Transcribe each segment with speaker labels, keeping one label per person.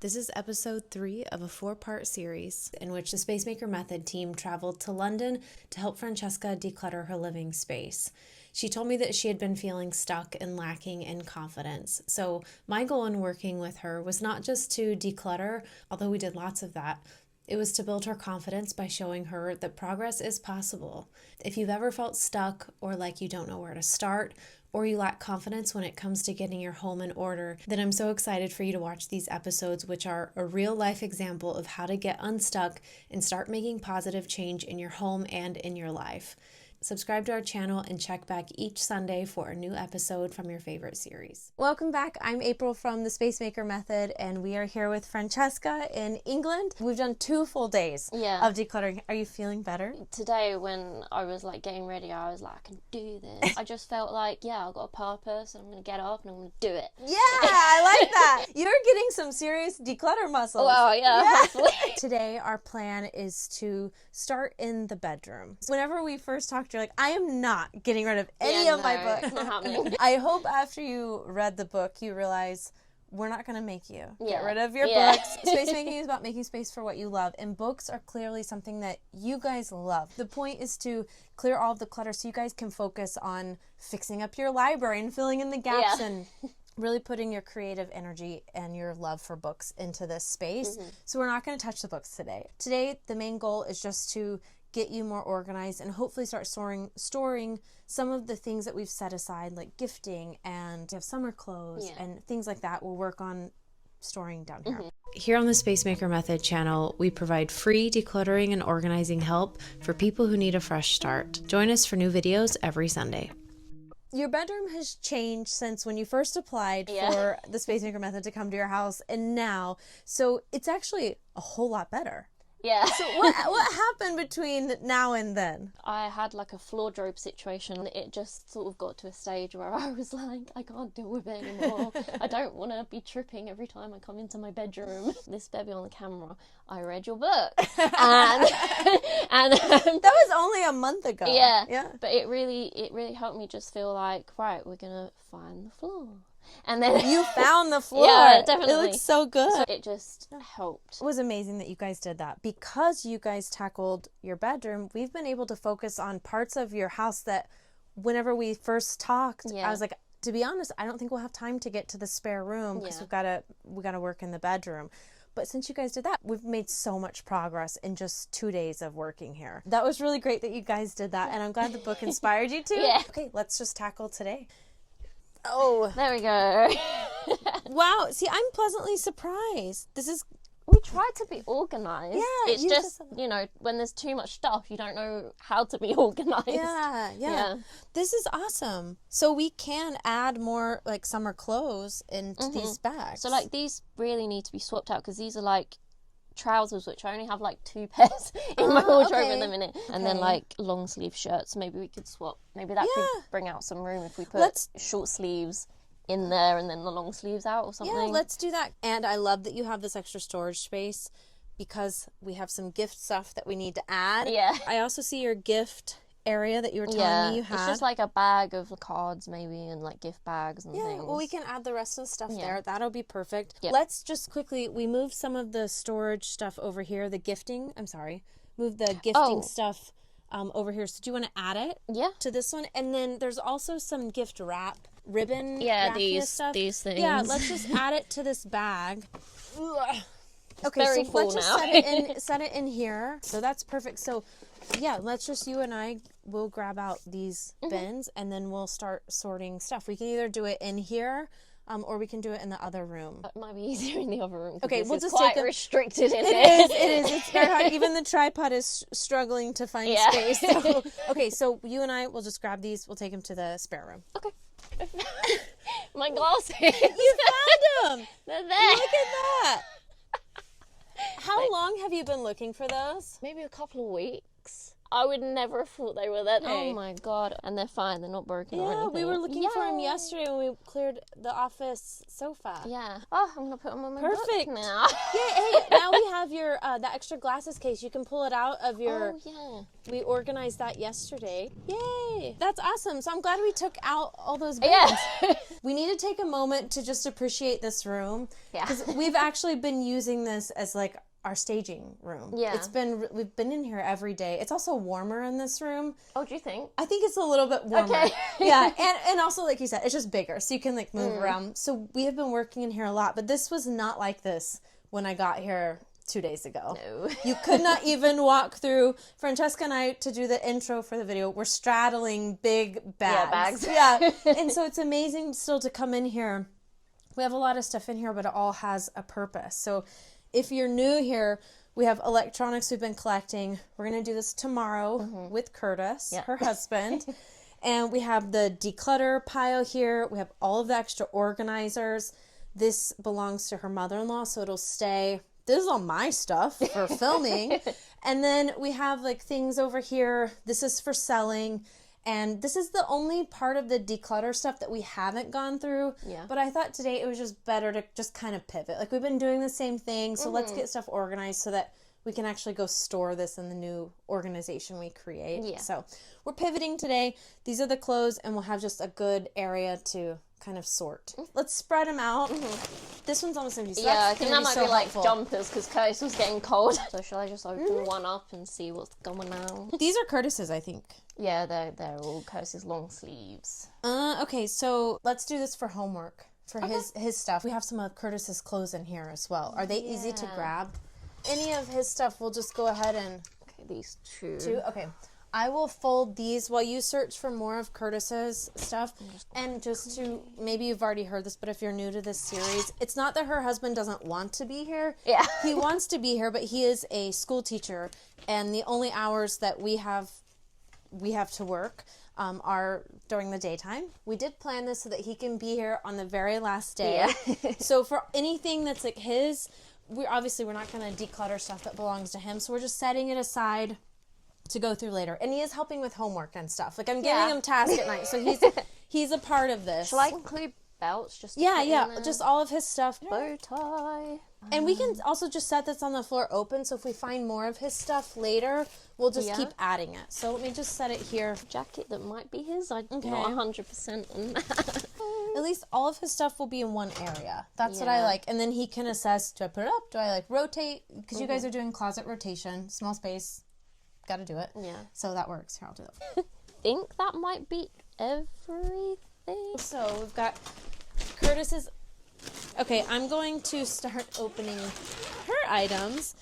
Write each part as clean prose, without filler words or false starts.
Speaker 1: This is episode 3 of a 4-part series in which the Spacemaker Method team traveled to London to help Francesca declutter her living space. She told me that she had been feeling stuck and lacking in confidence. So my goal in working with her was not just to declutter, although we did lots of that. It was to build her confidence by showing her that progress is possible. If you've ever felt stuck or like you don't know where to start, or you lack confidence when it comes to getting your home in order, then I'm so excited for you to watch these episodes, which are a real life example of how to get unstuck and start making positive change in your home and in your life. Subscribe to our channel and check back each Sunday for a new episode from your favorite series. Welcome back. I'm April from the Spacemaker Method, and we are here with Francesca in England. We've done 2 full days of decluttering. Are you feeling better?
Speaker 2: Today, when I was getting ready, I was like, I can do this. I just felt like, I've got a purpose, and I'm going to get up and I'm going to do it.
Speaker 1: Yeah, I like that. You're getting some serious declutter muscles.
Speaker 2: Well, hopefully.
Speaker 1: Today, our plan is to start in the bedroom. Whenever we first talked, you're like, I am not getting rid of any of my books.
Speaker 2: It's not happening.
Speaker 1: I hope after you read the book, you realize we're not going to make you get rid of your books. Space making is about making space for what you love, and books are clearly something that you guys love. The point is to clear all of the clutter so you guys can focus on fixing up your library and filling in the gaps and really putting your creative energy and your love for books into this space. So we're not going to touch the books today. Today, the main goal is just to get you more organized and hopefully start storing some of the things that we've set aside, like gifting and you have summer clothes and things like that. We'll work on storing down here. Here on the Spacemaker Method channel, we provide free decluttering and organizing help for people who need a fresh start. Join us for new videos every Sunday. Your bedroom has changed since when you first applied for the Spacemaker Method to come to your house and now. So it's actually a whole lot better.
Speaker 2: Yeah.
Speaker 1: So what happened between now and then?
Speaker 2: I had a floor situation. It just sort of got to a stage where I was like, I can't deal with it anymore. I don't want to be tripping every time I come into my bedroom. This baby on the camera, I read your book. And
Speaker 1: that was only a month ago.
Speaker 2: Yeah. But it really helped me just feel like, right, we're going to find the floor. And then
Speaker 1: you found the floor.
Speaker 2: Yeah, definitely.
Speaker 1: It looks so good.
Speaker 2: So it just helped.
Speaker 1: It was amazing that you guys did that. Because you guys tackled your bedroom, we've been able to focus on parts of your house that whenever we first talked, I was like, to be honest, I don't think we'll have time to get to the spare room because we gotta work in the bedroom. But since you guys did that, we've made so much progress in just 2 days of working here. That was really great that you guys did that, and I'm glad the book inspired you to. Okay, let's just tackle today. Oh,
Speaker 2: there we go.
Speaker 1: Wow. See, I'm pleasantly surprised.
Speaker 2: We try to be organized.
Speaker 1: Yeah.
Speaker 2: It's just, when there's too much stuff, you don't know how to be organized.
Speaker 1: Yeah. This is awesome. So we can add more summer clothes into these bags.
Speaker 2: So this really need to be swapped out because these are trousers, which I only have 2 pairs in my wardrobe in the minute, and then long sleeve shirts. Maybe we could swap. Maybe that could bring out some room if we put short sleeves in there and then the long sleeves out or something.
Speaker 1: Yeah, let's do that. And I love that you have this extra storage space because we have some gift stuff that we need to add.
Speaker 2: Yeah.
Speaker 1: I also see your gift area that you were telling me you had.
Speaker 2: It's just a bag of cards maybe and gift bags and things.
Speaker 1: Yeah, well, we can add the rest of the stuff there. That'll be perfect.
Speaker 2: Yep.
Speaker 1: Let's just quickly, we moved some of the storage stuff over here, move the gifting stuff over here. So do you want to add it to this one? And then there's also some gift wrap, ribbon
Speaker 2: these things.
Speaker 1: Yeah, let's just add it to this bag. Okay,
Speaker 2: very
Speaker 1: so
Speaker 2: full
Speaker 1: let's just set it in here. So that's perfect. So let's just, you and I will grab out these bins and then we'll start sorting stuff. We can either do it in here or we can do it in the other room.
Speaker 2: It might be easier in the other room.
Speaker 1: Okay, we'll just
Speaker 2: quite
Speaker 1: take
Speaker 2: restricted in
Speaker 1: It is. It's very hard. Even the tripod is struggling to find space. So, okay, so you and I will just grab these. We'll take them to the spare room.
Speaker 2: Okay. My glasses.
Speaker 1: You found them.
Speaker 2: They're there.
Speaker 1: Look at that. How long have you been looking for those?
Speaker 2: Maybe a couple of weeks. I would never have thought they were there.
Speaker 1: Hey.
Speaker 2: Oh my God. And they're fine. They're not broken or anything.
Speaker 1: Yeah, we were looking for them yesterday when we cleared the office sofa.
Speaker 2: Yeah. Oh, I'm going to put them on my
Speaker 1: Perfect.
Speaker 2: book now.
Speaker 1: Yeah, hey, now we have your, that extra glasses case. You can pull it out of your...
Speaker 2: Oh, yeah.
Speaker 1: We organized that yesterday. Yay! That's awesome. So I'm glad we took out all those bins.
Speaker 2: Yeah.
Speaker 1: We need to take a moment to just appreciate this room.
Speaker 2: Yeah.
Speaker 1: Because we've actually been using this as like our staging room.
Speaker 2: Yeah.
Speaker 1: We've been in here every day. It's also warmer in this room.
Speaker 2: Oh, do you think?
Speaker 1: I think it's a little bit warmer.
Speaker 2: Okay.
Speaker 1: Yeah, and also like you said, it's just bigger, so you can like move around. So we have been working in here a lot, but this was not like this when I got here 2 days ago.
Speaker 2: No.
Speaker 1: You could not even walk through. Francesca and I, to do the intro for the video, we're straddling big bags.
Speaker 2: Yeah, bags.
Speaker 1: Yeah, and so it's amazing still to come in here. We have a lot of stuff in here, but it all has a purpose. So if you're new here, we have electronics we've been collecting. We're going to do this tomorrow with Curtis, her husband. And we have the declutter pile here. We have all of the extra organizers. This belongs to her mother-in-law, so it'll stay. This is all my stuff for filming. And then we have like things over here. This is for selling. And this is the only part of the declutter stuff that we haven't gone through. Yeah. But I thought today it was just better to just kind of pivot. Like we've been doing the same thing, so let's get stuff organized so that we can actually go store this in the new organization we create. Yeah. So we're pivoting today. These are the clothes, and we'll have just a good area to kind of sort. Let's spread them out. This one's almost empty. So
Speaker 2: Yeah, I think that might be like
Speaker 1: helpful.
Speaker 2: jumpers because Curtis was getting cold. So shall I just open one up and see what's going on?
Speaker 1: These are Curtis's, I think.
Speaker 2: Yeah, they're all Curtis's long sleeves.
Speaker 1: Okay, so let's do this for homework. For his stuff. We have some of Curtis's clothes in here as well. Are they easy to grab? Any of his stuff, we'll just go ahead and...
Speaker 2: Okay, these two.
Speaker 1: Okay. I will fold these while you search for more of Curtis's stuff. And just to, maybe you've already heard this, but if you're new to this series, it's not that her husband doesn't want to be here.
Speaker 2: Yeah.
Speaker 1: He wants to be here, but he is a school teacher, and the only hours that we have to work are during the daytime. We did plan this so that he can be here on the very last day. Yeah. So for anything that's like his, we're not going to declutter stuff that belongs to him, so we're just setting it aside to go through later. And he is helping with homework and stuff. Like I'm giving him tasks at night, so he's a part of this.
Speaker 2: Shall I include belts? Just
Speaker 1: just all of his stuff.
Speaker 2: Bow tie.
Speaker 1: And we can also just set this on the floor open, so if we find more of his stuff later, we'll just keep adding it. So let me just set it here.
Speaker 2: Jacket that might be his. I'm not 100% on that.
Speaker 1: At least all of his stuff will be in one area. That's what I like. And then he can assess, do I put it up? Do I like rotate? Because you guys are doing closet rotation, small space. Got to do it. Yeah. So that works. Here, I'll do that.
Speaker 2: I think that might be everything.
Speaker 1: So we've got Curtis's. Okay, I'm going to start opening her items.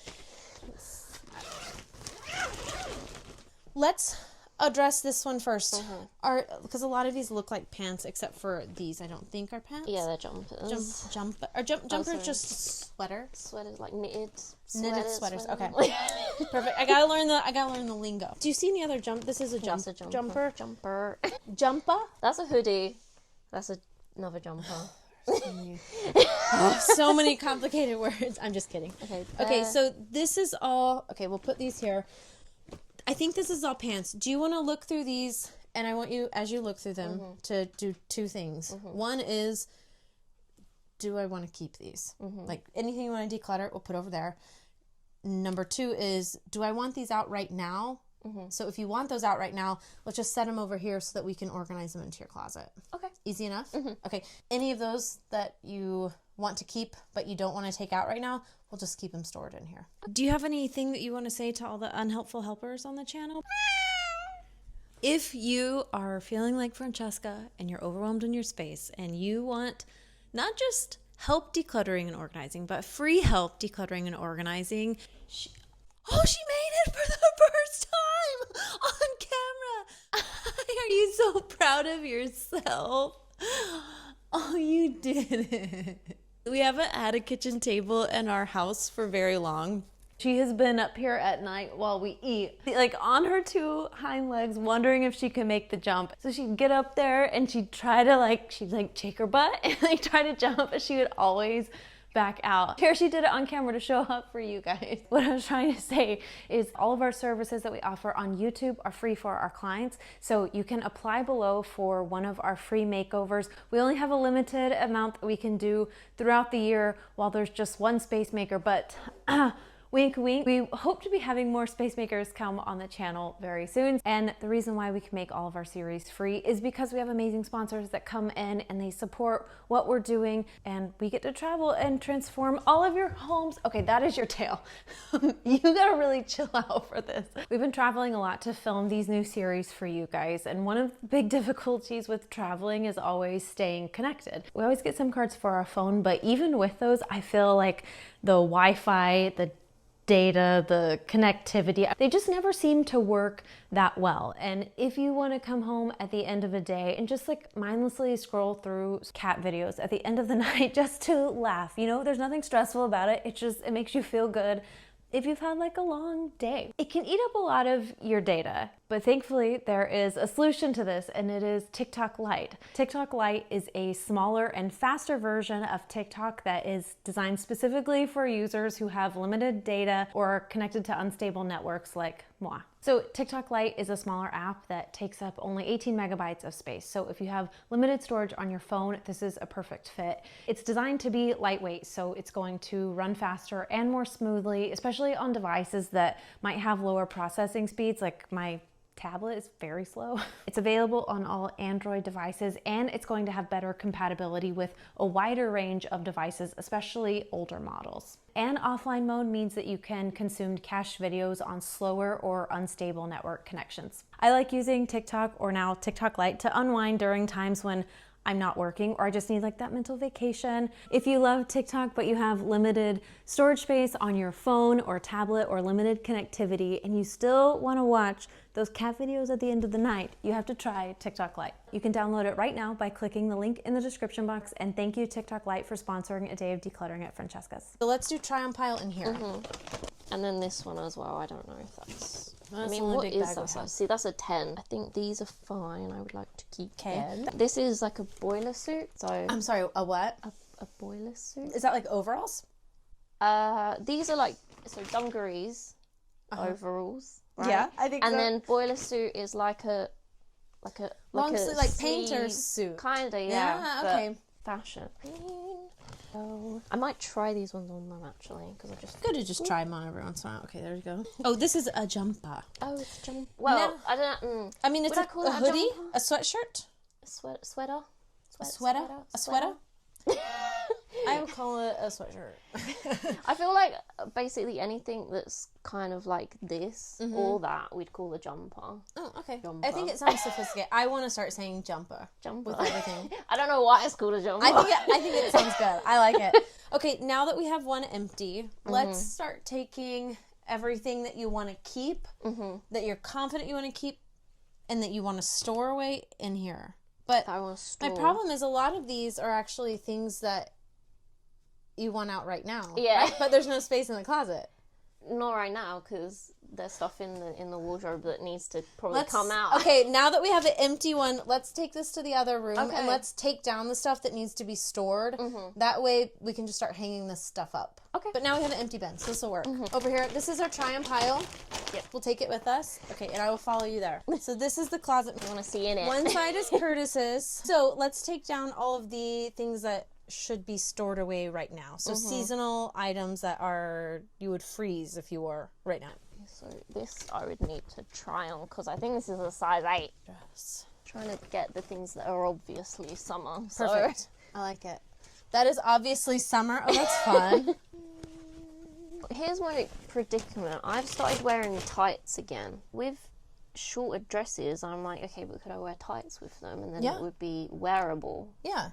Speaker 1: Let's address this one first. Because a lot of these look like pants, except for these. I don't think are pants.
Speaker 2: Yeah, they're jumpers.
Speaker 1: Jumpers, just sweater.
Speaker 2: Sweaters, like knitted
Speaker 1: sweaters. Okay, perfect. I gotta learn the lingo. Do you see any other jump? This is a jump.
Speaker 2: That's a jumper.
Speaker 1: Jumper.
Speaker 2: That's a hoodie. That's another jumper.
Speaker 1: So many complicated words. I'm just kidding. Okay, so this is all. Okay, we'll put these here. I think this is all pants. Do you want to look through these? And I want you, as you look through them, to do two things. One is, do I want to keep these? Like anything you want to declutter, we'll put over there. Number two is, do I want these out right now? So if you want those out right now, let's just set them over here so that we can organize them into your closet. Okay. Easy enough? Okay. Any of those that you want to keep but you don't want to take out right now, we'll just keep them stored in here. Do you have anything that you want to say to all the unhelpful helpers on the channel? If you are feeling like Francesca and you're overwhelmed in your space and you want not just help decluttering and organizing, but free help decluttering and organizing, she made it for the first time on camera. Are you so proud of yourself? Oh, you did it. We haven't had a kitchen table in our house for very long. She has been up here at night while we eat, like on her two hind legs, wondering if she could make the jump. So she'd get up there and she'd try to she'd shake her butt and try to jump, but she would always
Speaker 3: back out. Here she did it on camera to show up for you guys. What I was trying to say is all of our services that we offer on YouTube are free for our clients. So you can apply below for one of our free makeovers. We only have a limited amount that we can do throughout the year while there's just one space maker, but wink, wink. We hope to be having more space makers come on the channel very soon. And the reason why we can make all of our series free is because we have amazing sponsors that come in and they support what we're doing, and we get to travel and transform all of your homes. Okay, that is your tale. You gotta really chill out for this. We've been traveling a lot to film these new series for you guys, and one of the big difficulties with traveling is always staying connected. We always get SIM cards for our phone, but even with those, I feel like the Wi-Fi, the data, the connectivity, they just never seem to work that well. And if you want to come home at the end of a day and just like mindlessly scroll through cat videos at the end of the night just to laugh, you know, there's nothing stressful about it. It makes you feel good. If you've had like a long day, it can eat up a lot of your data, but thankfully there is a solution to this, and it is TikTok Lite. TikTok Lite is a smaller and faster version of TikTok that is designed specifically for users who have limited data or are connected to unstable networks like moi. So TikTok Lite is a smaller app that takes up only 18 megabytes of space. So if you have limited storage on your phone, this is a perfect fit. It's designed to be lightweight, so it's going to run faster and more smoothly, especially on devices that might have lower processing speeds, like my tablet is very slow. It's available on all Android devices, and it's going to have better compatibility with a wider range of devices, especially older models. And offline mode means that you can consume cached videos on slower or unstable network connections. I like using TikTok, or now TikTok Lite, to unwind during times when I'm not working or I just need like that mental vacation. If you love TikTok but you have limited storage space on your phone or tablet or limited connectivity and you still want to watch those cat videos at the end of the night, you have to try TikTok Lite. You can download it right now by clicking the link in the description box, and thank you TikTok Lite for sponsoring a day of decluttering at Francesca's.
Speaker 1: So let's do try on pile in here.
Speaker 2: And then this one as well. I don't know if that's...
Speaker 1: That's
Speaker 2: I mean, what is that size? See, that's a 10. I think these are fine. I would like to keep them. This is like a boiler suit. So
Speaker 1: I'm sorry, a what?
Speaker 2: A boiler suit.
Speaker 1: Is that like overalls?
Speaker 2: These are like, so dungarees, overalls. Right?
Speaker 1: Yeah, I think
Speaker 2: and
Speaker 1: so.
Speaker 2: then boiler suit is like a
Speaker 1: long sleeve, like painter's suit.
Speaker 2: Kinda,
Speaker 1: yeah. Okay.
Speaker 2: Fashion. So I might try these ones on them actually, because I just
Speaker 1: good to just try them on every once in a while. Okay, there you go. Oh, this is a jumper.
Speaker 2: Oh, it's a jumper. Well, no. I don't.
Speaker 1: I mean, it's a hoodie, a sweatshirt,
Speaker 2: a sweater.
Speaker 1: A sweater. I would call it a sweatshirt.
Speaker 2: I feel like basically anything that's kind of like this or that we'd call a jumper.
Speaker 1: Oh, okay. Jumper. I think it sounds sophisticated. I want to start saying jumper.
Speaker 2: Jumper.
Speaker 1: With everything.
Speaker 2: I don't know why it's called a jumper.
Speaker 1: I think it sounds good. I like it. Okay, now that we have one empty, let's start taking everything that you want to keep, that you're confident you want to keep, and that you want to store away in here. But my problem is a lot of these are actually things that you want out right now.
Speaker 2: Yeah.
Speaker 1: Right? But there's no space in the closet.
Speaker 2: Not right now, because there's stuff in the wardrobe that needs to probably come out.
Speaker 1: Okay, now that we have an empty one, let's take this to the other room and let's take down the stuff that needs to be stored. That way we can just start hanging this stuff up.
Speaker 2: Okay.
Speaker 1: But now we have an empty bin, so this will work. Over here, this is our try on pile. Yep. We'll take it with us. Okay, and I will follow you there. So this is the closet.
Speaker 2: You want to see in it.
Speaker 1: One side is Curtis's. So let's take down all of the things that should be stored away right now. So seasonal items that you would freeze if you were right now.
Speaker 2: So this I would need to try on, because I think this is a size 8.
Speaker 1: Yes.
Speaker 2: Trying to get the things that are obviously summer.
Speaker 1: Perfect. I like it. That is obviously summer. Oh, that's fun.
Speaker 2: Here's my predicament. I've started wearing tights again. With shorter dresses, I'm like, okay, but could I wear tights with them? And then it would be wearable.
Speaker 1: Yeah.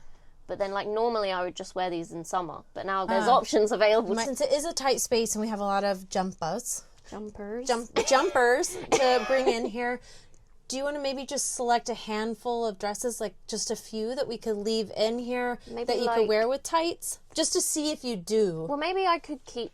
Speaker 2: But then, like, normally I would just wear these in summer. But now there's options available.
Speaker 1: Since it is a tight space and we have a lot of jumpers to bring in here, do you want to maybe just select a handful of dresses, like just a few that we could leave in here that you could wear with tights? Just to see if you do.
Speaker 2: Well, maybe I could keep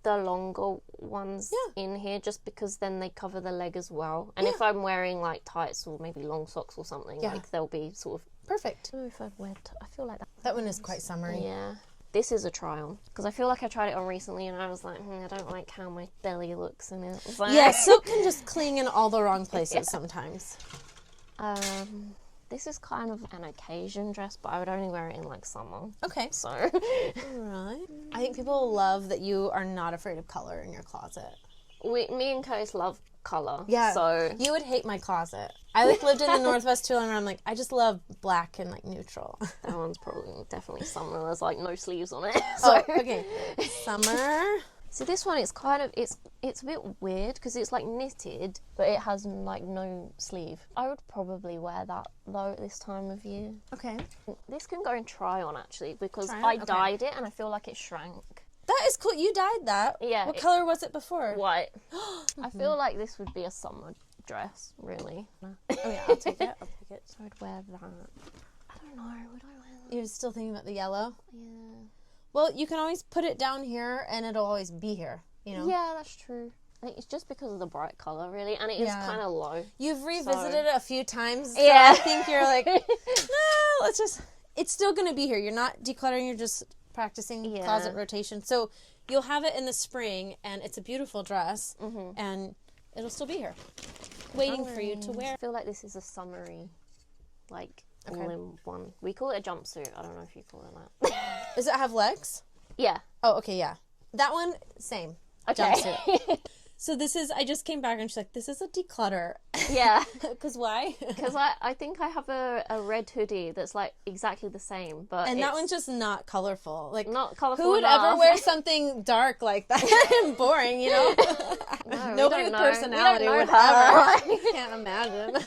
Speaker 2: the longer ones in here, just because then they cover the leg as well. And if I'm wearing, like, tights or maybe long socks or something, like, they'll be sort of...
Speaker 1: Perfect.
Speaker 2: I don't know if I'd wear... I feel like that
Speaker 1: one is quite summery.
Speaker 2: Yeah. This is a try on because I feel like I tried it on recently and I was like, I don't like how my belly looks in it. Like...
Speaker 1: Yeah, silk can just cling in all the wrong places sometimes.
Speaker 2: This is kind of an occasion dress, but I would only wear it in like summer.
Speaker 1: Okay.
Speaker 2: So.
Speaker 1: Right. I think people love that you are not afraid of color in your closet.
Speaker 2: Me and Coase love color.
Speaker 1: Yeah.
Speaker 2: So
Speaker 1: you would hate my closet. I like lived in the Northwest too, and I'm like, I just love black and like neutral.
Speaker 2: That one's definitely summer. There's like no sleeves on it. So.
Speaker 1: Oh, okay. Summer.
Speaker 2: So this one is kind of, it's a bit weird because it's like knitted, but it has like no sleeve. I would probably wear that though at this time of year.
Speaker 1: Okay.
Speaker 2: This can go in try on actually because
Speaker 1: I
Speaker 2: dyed it and I feel like it shrank.
Speaker 1: That is cool. You dyed that.
Speaker 2: Yeah.
Speaker 1: What color was it before?
Speaker 2: White. I feel like this would be a summer dress, really.
Speaker 1: Oh yeah, I'll take it.
Speaker 2: So I'd wear that. I don't know, would I wear that?
Speaker 1: You're still thinking about the yellow?
Speaker 2: Yeah.
Speaker 1: Well, you can always put it down here and it'll always be here, you know?
Speaker 2: Yeah, that's true. I think it's just because of the bright colour, really, and it is kind of low.
Speaker 1: You've revisited it a few times, so
Speaker 2: yeah.
Speaker 1: I think you're like, no, let's just... It's still going to be here. You're not decluttering, you're just practicing closet rotation. So you'll have it in the spring, and it's a beautiful dress, and it'll still be here, waiting for you to wear.
Speaker 2: I feel like this is a summery, like, all-in-one. We call it a jumpsuit. I don't know if you call it that.
Speaker 1: Does it have legs?
Speaker 2: Yeah.
Speaker 1: Oh, okay, yeah. That one, same.
Speaker 2: Okay.
Speaker 1: Jumpsuit. So this is, I just came back and she's like, this is a declutter.
Speaker 2: Yeah.
Speaker 1: Because why?
Speaker 2: Because I think I have a red hoodie that's like exactly the same, but
Speaker 1: and that one's just not colorful. Like,
Speaker 2: not colorful.
Speaker 1: Who would ever wear something dark like that and boring, you know? Nobody with personality would ever. I can't imagine.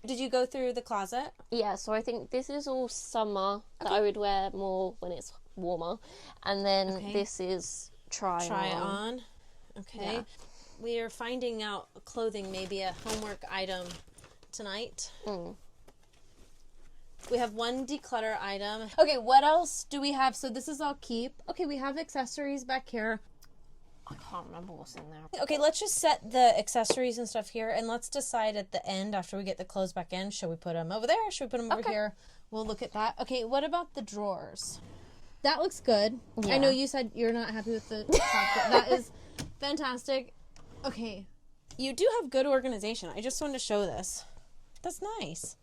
Speaker 1: Did you go through the closet?
Speaker 2: Yeah, so I think this is all summer that I would wear more when it's warmer. And then this is try on.
Speaker 1: Okay.
Speaker 2: Yeah.
Speaker 1: We are finding out clothing, maybe a homework item tonight. We have one declutter item. Okay, what else do we have? So this is all keep. Okay, we have accessories back here.
Speaker 2: I can't remember what's in there.
Speaker 1: Okay, let's just set the accessories and stuff here, and let's decide at the end, after we get the clothes back in, should we put them over there? Should we put them over here? We'll look at that. Okay, what about the drawers? That looks good. Yeah. I know you said you're not happy with the top, but that is fantastic. Okay, you do have good organization. I just wanted to show this. That's nice.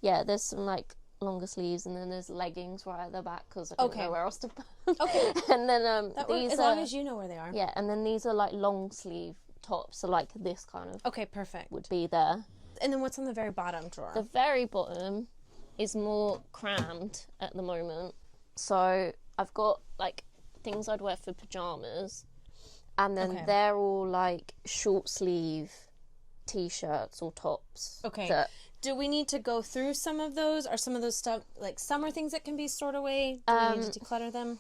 Speaker 2: Yeah, there's some like longer sleeves, and then there's leggings right at the back because I don't know where else to put them. Okay. And then these
Speaker 1: as long as you know where they are.
Speaker 2: Yeah, and then these are like long sleeve tops, so like this kind of.
Speaker 1: Okay, perfect.
Speaker 2: Would be there.
Speaker 1: And then what's on the very bottom drawer?
Speaker 2: The very bottom is more crammed at the moment. So I've got like things I'd wear for pajamas. And then they're all like short sleeve t-shirts or tops.
Speaker 1: Okay. Do we need to go through some of those? Are some of those stuff like summer things that can be stored away? Do we need to declutter them?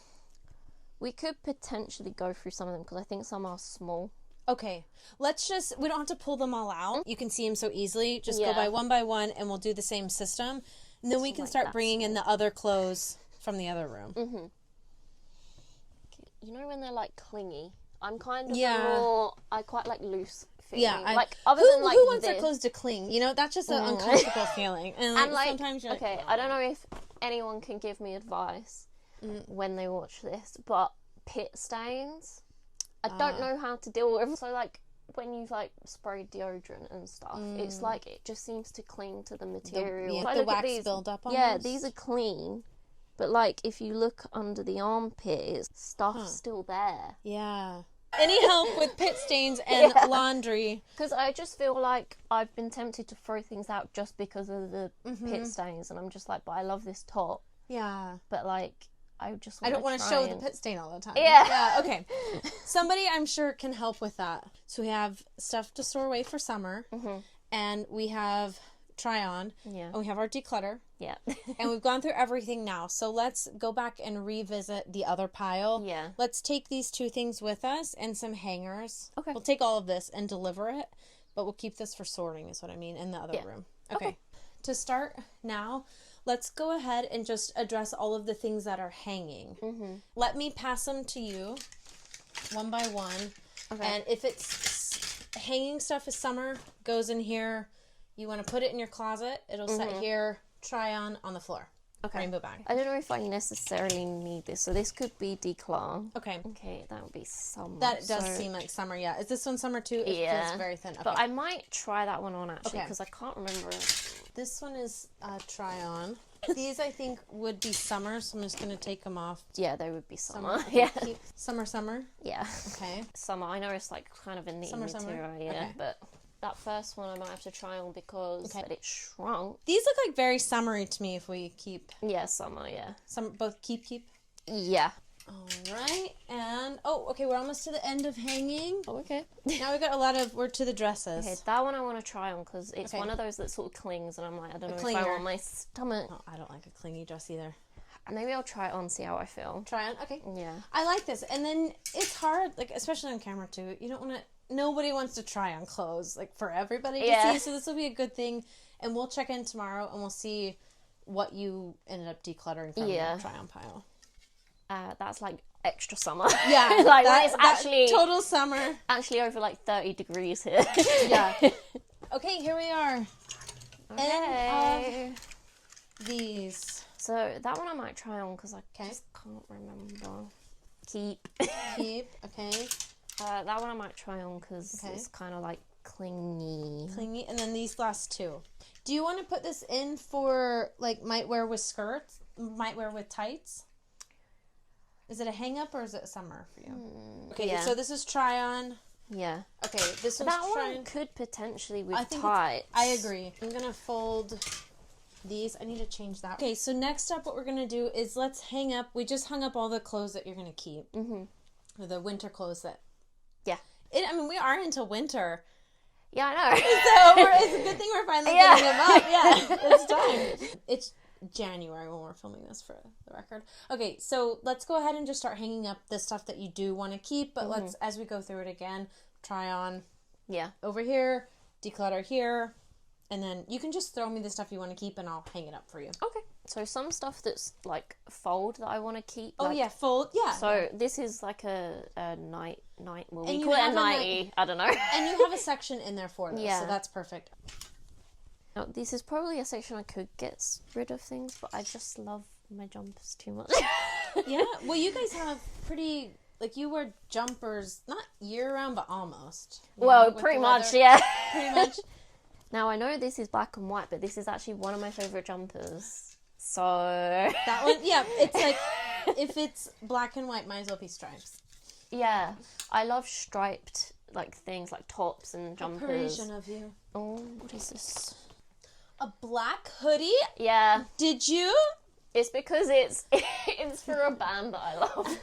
Speaker 2: We could potentially go through some of them because I think some are small.
Speaker 1: Okay. We don't have to pull them all out. You can see them so easily. Just go by one and we'll do the same system. And then we can start bringing in the other clothes from the other room.
Speaker 2: Okay. You know when they're like clingy? I'm kind of more, I quite like loose fitting. Yeah.
Speaker 1: Like, other than like who wants their clothes to cling? You know, that's just an uncomfortable feeling. And like sometimes you're like,
Speaker 2: I don't know if anyone can give me advice when they watch this, but pit stains, I don't know how to deal with. So like, when you've like sprayed deodorant and stuff, it's like, it just seems to cling to the material.
Speaker 1: The wax buildup on
Speaker 2: Yeah, these are clean. But, like, if you look under the armpit, stuff's still there.
Speaker 1: Yeah. Any help with pit stains and laundry?
Speaker 2: Because I just feel like I've been tempted to throw things out just because of the pit stains. And I'm just like, but I love this top.
Speaker 1: Yeah.
Speaker 2: But, like, I
Speaker 1: don't want to show the pit stain all the time.
Speaker 2: Yeah.
Speaker 1: Okay. Somebody, I'm sure, can help with that. So we have stuff to store away for summer. And we have try on.
Speaker 2: Yeah.
Speaker 1: And we have our declutter.
Speaker 2: Yeah.
Speaker 1: And we've gone through everything now. So let's go back and revisit the other pile.
Speaker 2: Yeah.
Speaker 1: Let's take these two things with us and some hangers.
Speaker 2: Okay.
Speaker 1: We'll take all of this and deliver it, but we'll keep this for sorting is what I mean in the other room. Okay. To start now, let's go ahead and just address all of the things that are hanging. Let me pass them to you one by one. Okay. And if it's hanging stuff is summer, goes in here. You want to put it in your closet. It'll set here. Try on the floor. rainbow bag.
Speaker 2: I don't know if I necessarily need this. So this could be Declutter.
Speaker 1: Okay.
Speaker 2: Okay, that would be summer.
Speaker 1: That does seem like summer, yeah. Is this one summer too? It feels very thin. Okay.
Speaker 2: But I might try that one on actually because I can't remember.
Speaker 1: This one is try on. These I think would be summer, so I'm just going to take them off.
Speaker 2: Yeah, they would be summer.
Speaker 1: Okay,
Speaker 2: Yeah.
Speaker 1: Summer.
Speaker 2: Yeah.
Speaker 1: Okay.
Speaker 2: Summer. I know it's like kind of a neat material, yeah. Okay. But that first one I might have to try on because it shrunk.
Speaker 1: These look like very summery to me if we keep.
Speaker 2: Yeah, summer, yeah.
Speaker 1: Both keep?
Speaker 2: Yeah.
Speaker 1: All right, and okay, we're almost to the end of hanging.
Speaker 2: Oh, okay.
Speaker 1: Now we're to the dresses.
Speaker 2: Okay, that one I want to try on because it's one of those that sort of clings, and I'm like, I don't know if I want my stomach.
Speaker 1: Oh, I don't like a clingy dress either.
Speaker 2: Maybe I'll try it on, see how I feel.
Speaker 1: Try on, okay.
Speaker 2: Yeah.
Speaker 1: I like this, and then it's hard, like especially on camera too. You don't want to. Nobody wants to try on clothes like for everybody to see. So this will be a good thing, and we'll check in tomorrow and we'll see what you ended up decluttering from your try on pile.
Speaker 2: That's like extra summer.
Speaker 1: Yeah,
Speaker 2: like it's actually
Speaker 1: total summer.
Speaker 2: Actually over like 30 degrees here.
Speaker 1: Yeah. Okay, here we are.
Speaker 2: Okay.
Speaker 1: End of these.
Speaker 2: So that one I might try on because I just can't remember. Keep.
Speaker 1: Okay.
Speaker 2: That one I might try on because it's kind of like clingy.
Speaker 1: And then these last two. Do you want to put this in for like might wear with skirts, might wear with tights? Is it a hang up or is it summer for you? Okay, so this is try on.
Speaker 2: Yeah.
Speaker 1: Okay, this one's
Speaker 2: that
Speaker 1: try
Speaker 2: one
Speaker 1: on.
Speaker 2: could potentially with tights.
Speaker 1: I agree. I'm gonna fold these. I need to change that. Okay, so next up, what we're gonna do is let's hang up. We just hung up all the clothes that you're gonna keep. Or the winter clothes that.
Speaker 2: Yeah.
Speaker 1: I mean, we are into winter.
Speaker 2: Yeah, I know.
Speaker 1: So it's a good thing we're finally getting them up. Yeah, it's time. It's January when we're filming this for the record. Okay, so let's go ahead and just start hanging up the stuff that you do want to keep, but let's, as we go through it again, try on over here, declutter here, and then you can just throw me the stuff you want to keep and I'll hang it up for you.
Speaker 2: Okay. So some stuff that's like fold that I want to keep.
Speaker 1: Oh,
Speaker 2: like,
Speaker 1: fold,
Speaker 2: So this is like a night, well, we call it a nightie, I don't know.
Speaker 1: And you have a section in there for this, so that's perfect.
Speaker 2: Now, this is probably a section I could get rid of things, but I just love my jumpers too much.
Speaker 1: Yeah, well, you guys have pretty, like, you wear jumpers, not year-round, but almost.
Speaker 2: Well, pretty much, yeah.
Speaker 1: Pretty much.
Speaker 2: Now, I know this is black and white, but this is actually one of my favourite jumpers. So...
Speaker 1: That one, it's like, if it's black and white, might as well be stripes.
Speaker 2: Yeah, I love striped, like, things, like tops and jumpers.
Speaker 1: Parisian of you.
Speaker 2: Oh, what is this?
Speaker 1: A black hoodie?
Speaker 2: Yeah.
Speaker 1: Did you?
Speaker 2: It's because it's for a band that I love.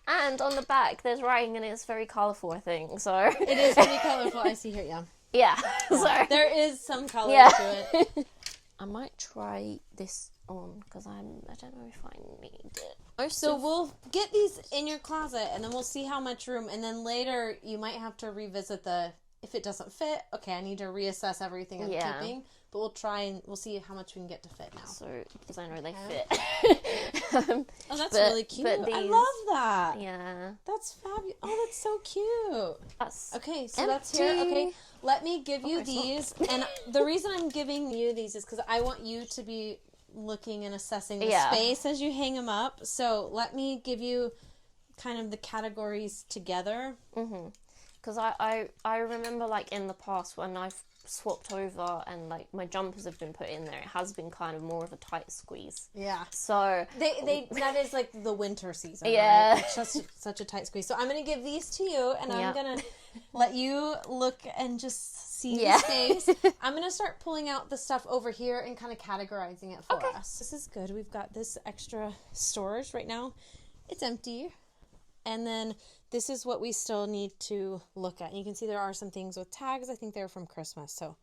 Speaker 2: And on the back there's writing and it's very colourful, I think. So
Speaker 1: it is pretty colourful. I see here,
Speaker 2: Yeah. So
Speaker 1: there is some colour to it.
Speaker 2: I might try this on because I don't know if I need it.
Speaker 1: So we'll get these in your closet and then we'll see how much room, and then later you might have to revisit if it doesn't fit, okay, I need to reassess everything I'm keeping. But we'll try and we'll see how much we can get to fit now.
Speaker 2: So, because I know they fit.
Speaker 1: Oh, that's really cute. I love that.
Speaker 2: Yeah.
Speaker 1: That's fabulous. Oh, that's so cute.
Speaker 2: That's
Speaker 1: okay, so that's here. Okay, let me give you these. And the reason I'm giving you these is because I want you to be looking and assessing the space as you hang them up. So let me give you kind of the categories together.
Speaker 2: Because I remember, like, in the past when I've swapped over and, like, my jumpers have been put in there, it has been kind of more of a tight squeeze.
Speaker 1: Yeah.
Speaker 2: So...
Speaker 1: that is, like, the winter season,
Speaker 2: yeah.
Speaker 1: Right? It's just such a tight squeeze. So I'm going to give these to you, and I'm going to let you look and just see the space. I'm going to start pulling out the stuff over here and kind of categorizing it for us. This is good. We've got this extra storage right now. It's empty. And then this is what we still need to look at. And you can see there are some things with tags. I think they're from Christmas. So,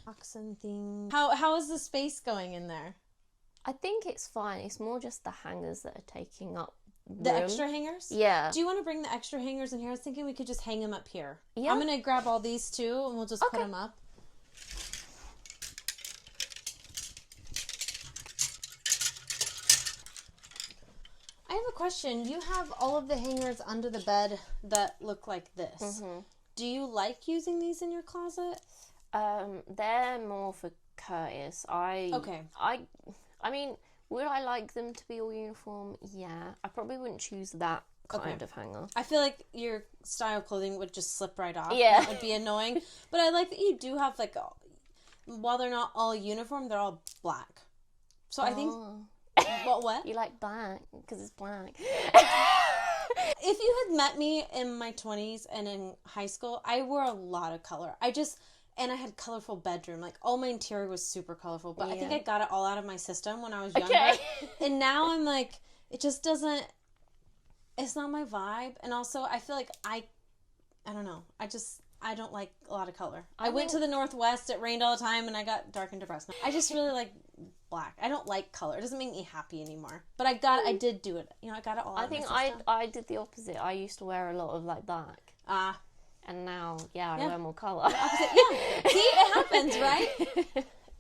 Speaker 1: oxen thing. How is the space going in there?
Speaker 2: I think it's fine. It's more just the hangers that are taking up room.
Speaker 1: The extra hangers?
Speaker 2: Yeah.
Speaker 1: Do you want to bring the extra hangers in here? I was thinking we could just hang them up here.
Speaker 2: Yeah.
Speaker 1: I'm going to grab all these too, and we'll just put them up. I have a question. You have all of the hangers under the bed that look like this. Do you like using these in your closet?
Speaker 2: They're more for Curtis.
Speaker 1: Okay.
Speaker 2: I mean, would I like them to be all uniform? Yeah. I probably wouldn't choose that kind of hanger.
Speaker 1: I feel like your style clothing would just slip right off.
Speaker 2: Yeah.
Speaker 1: That would be annoying. But I like that you do have, like, while they're not all uniform, they're all black. So I think... What?
Speaker 2: You like black because it's black.
Speaker 1: If you had met me in my 20s and in high school, I wore a lot of color. And I had colorful bedroom. Like, all my interior was super colorful. But I think I got it all out of my system when I was younger. Okay. And now I'm like, it just doesn't... It's not my vibe. And also, I feel like I don't know. I don't like a lot of color. I went to the Northwest. It rained all the time, and I got dark and depressed. I just really like black. I don't like color. It doesn't make me happy anymore. But I did do it. You know, I got it all out of my system.
Speaker 2: I did the opposite. I used to wear a lot of, like, black. And now, I wear more color.
Speaker 1: Opposite. Yeah. See, it happens, right?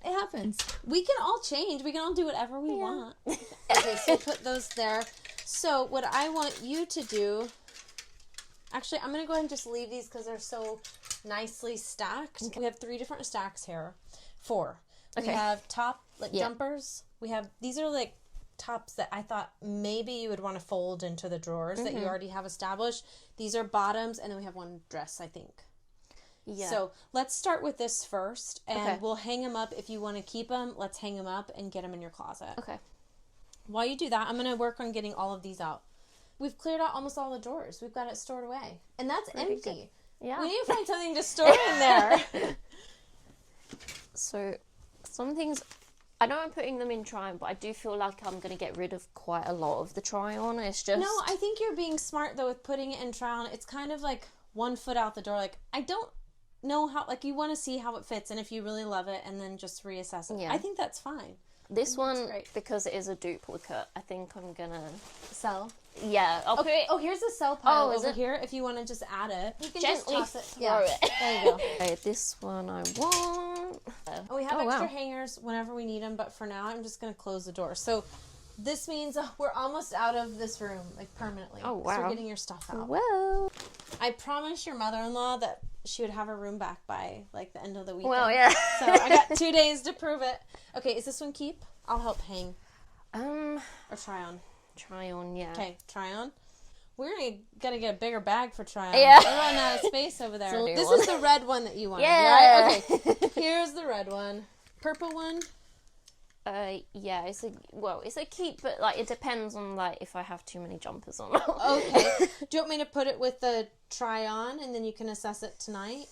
Speaker 1: It happens. We can all change. We can all do whatever we want. Okay, so put those there. So what I want you to do... Actually, I'm going to go ahead and just leave these because they're so nicely stacked. Okay. We have 3 different stacks here. 4. Okay. We have top, jumpers. These are, like, tops that I thought maybe you would want to fold into the drawers that you already have established. These are bottoms, and then we have one dress, I think. Yeah. So let's start with this first, and we'll hang them up. If you want to keep them, let's hang them up and get them in your closet. Okay. While you do that, I'm going to work on getting all of these out. We've cleared out almost all the drawers. We've got it stored away. And that's empty. Good. Yeah. We need to find something to store in there.
Speaker 2: So, some things... I know I'm putting them in try-on, but I do feel like I'm going to get rid of quite a lot of the try-on. It's just...
Speaker 1: No, I think you're being smart, though, with putting it in try-on. It's kind of like 1 foot out the door. Like, I don't know how... Like, you want to see how it fits, and if you really love it, and then just reassess it. Yeah. I think that's fine.
Speaker 2: This one, because it is a duplicate, I think I'm going to...
Speaker 1: Sell?
Speaker 2: Yeah, I'll put it...
Speaker 1: Oh, here's the sell pile over here. If you want to just add it. You can gently just toss it. Throw it. There you go.
Speaker 2: Okay, this one I want.
Speaker 1: We have extra hangers whenever we need them, but for now I'm just going to close the door. So this means we're almost out of this room, like permanently. Oh, wow. So you're getting your stuff out.
Speaker 2: Well.
Speaker 1: I promised your mother-in-law that she would have her room back by, like, the end of the weekend.
Speaker 2: Well, yeah.
Speaker 1: So I got 2 days to prove it. Okay, is this one keep? I'll help hang. Or try on.
Speaker 2: Try on, yeah.
Speaker 1: Okay, try on. We're gonna get a bigger bag for try on.
Speaker 2: Yeah.
Speaker 1: We're running out of space over there. This
Speaker 2: is
Speaker 1: the red one that you wanted,
Speaker 2: yeah.
Speaker 1: Right? Okay. Here's the red one. Purple one?
Speaker 2: Yeah, it's a keep, but, like, it depends on, like, if I have too many jumpers or not.
Speaker 1: Okay. Do you want me to put it with the try on and then you can assess it tonight?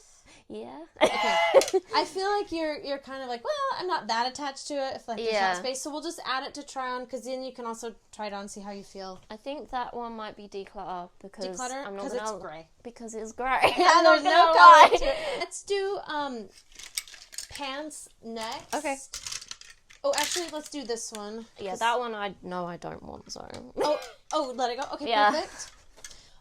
Speaker 2: Yeah.
Speaker 1: Okay. I feel like you're kind of like, well, I'm not that attached to it if, like, there's not space. So we'll just add it to try on, because then you can also try it on and see how you feel.
Speaker 2: I think that one might be declutter because
Speaker 1: because it's gray.
Speaker 2: Because it's gray.
Speaker 1: Yeah, there's no color to it. Let's do pants next.
Speaker 2: Okay.
Speaker 1: Oh, actually, let's do this one.
Speaker 2: Yeah, that one I don't want, so.
Speaker 1: Oh, let it go. Okay, perfect.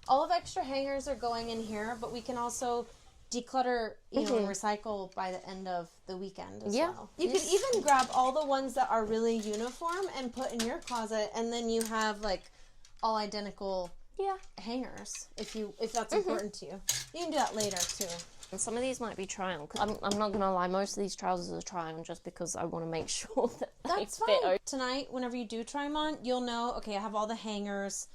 Speaker 1: All of extra hangers are going in here, but we can also declutter, and recycle by the end of the weekend as well. You can even grab all the ones that are really uniform and put in your closet, and then you have, like, all identical hangers if that's important to you. You can do that later too.
Speaker 2: And some of these might be try-on. I'm not going to lie, most of these trousers are try-on just because I want to make sure that
Speaker 1: that's
Speaker 2: they fit.
Speaker 1: Fine. Tonight, whenever you do try them on, you'll know, okay, I have all the hangers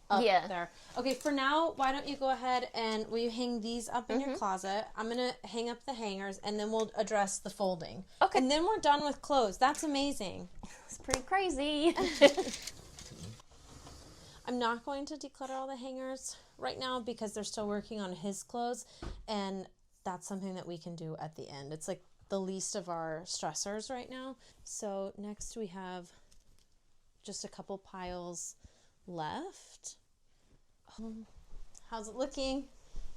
Speaker 1: up there. Okay, for now, why don't you go ahead and will you hang these up in your closet? I'm going to hang up the hangers, and then we'll address the folding. Okay. And then we're done with clothes. That's amazing.
Speaker 2: It's pretty crazy.
Speaker 1: I'm not going to declutter all the hangers right now because they're still working on his clothes, and that's something that we can do at the end. It's like the least of our stressors right now. So next we have just a couple piles left. How's it looking?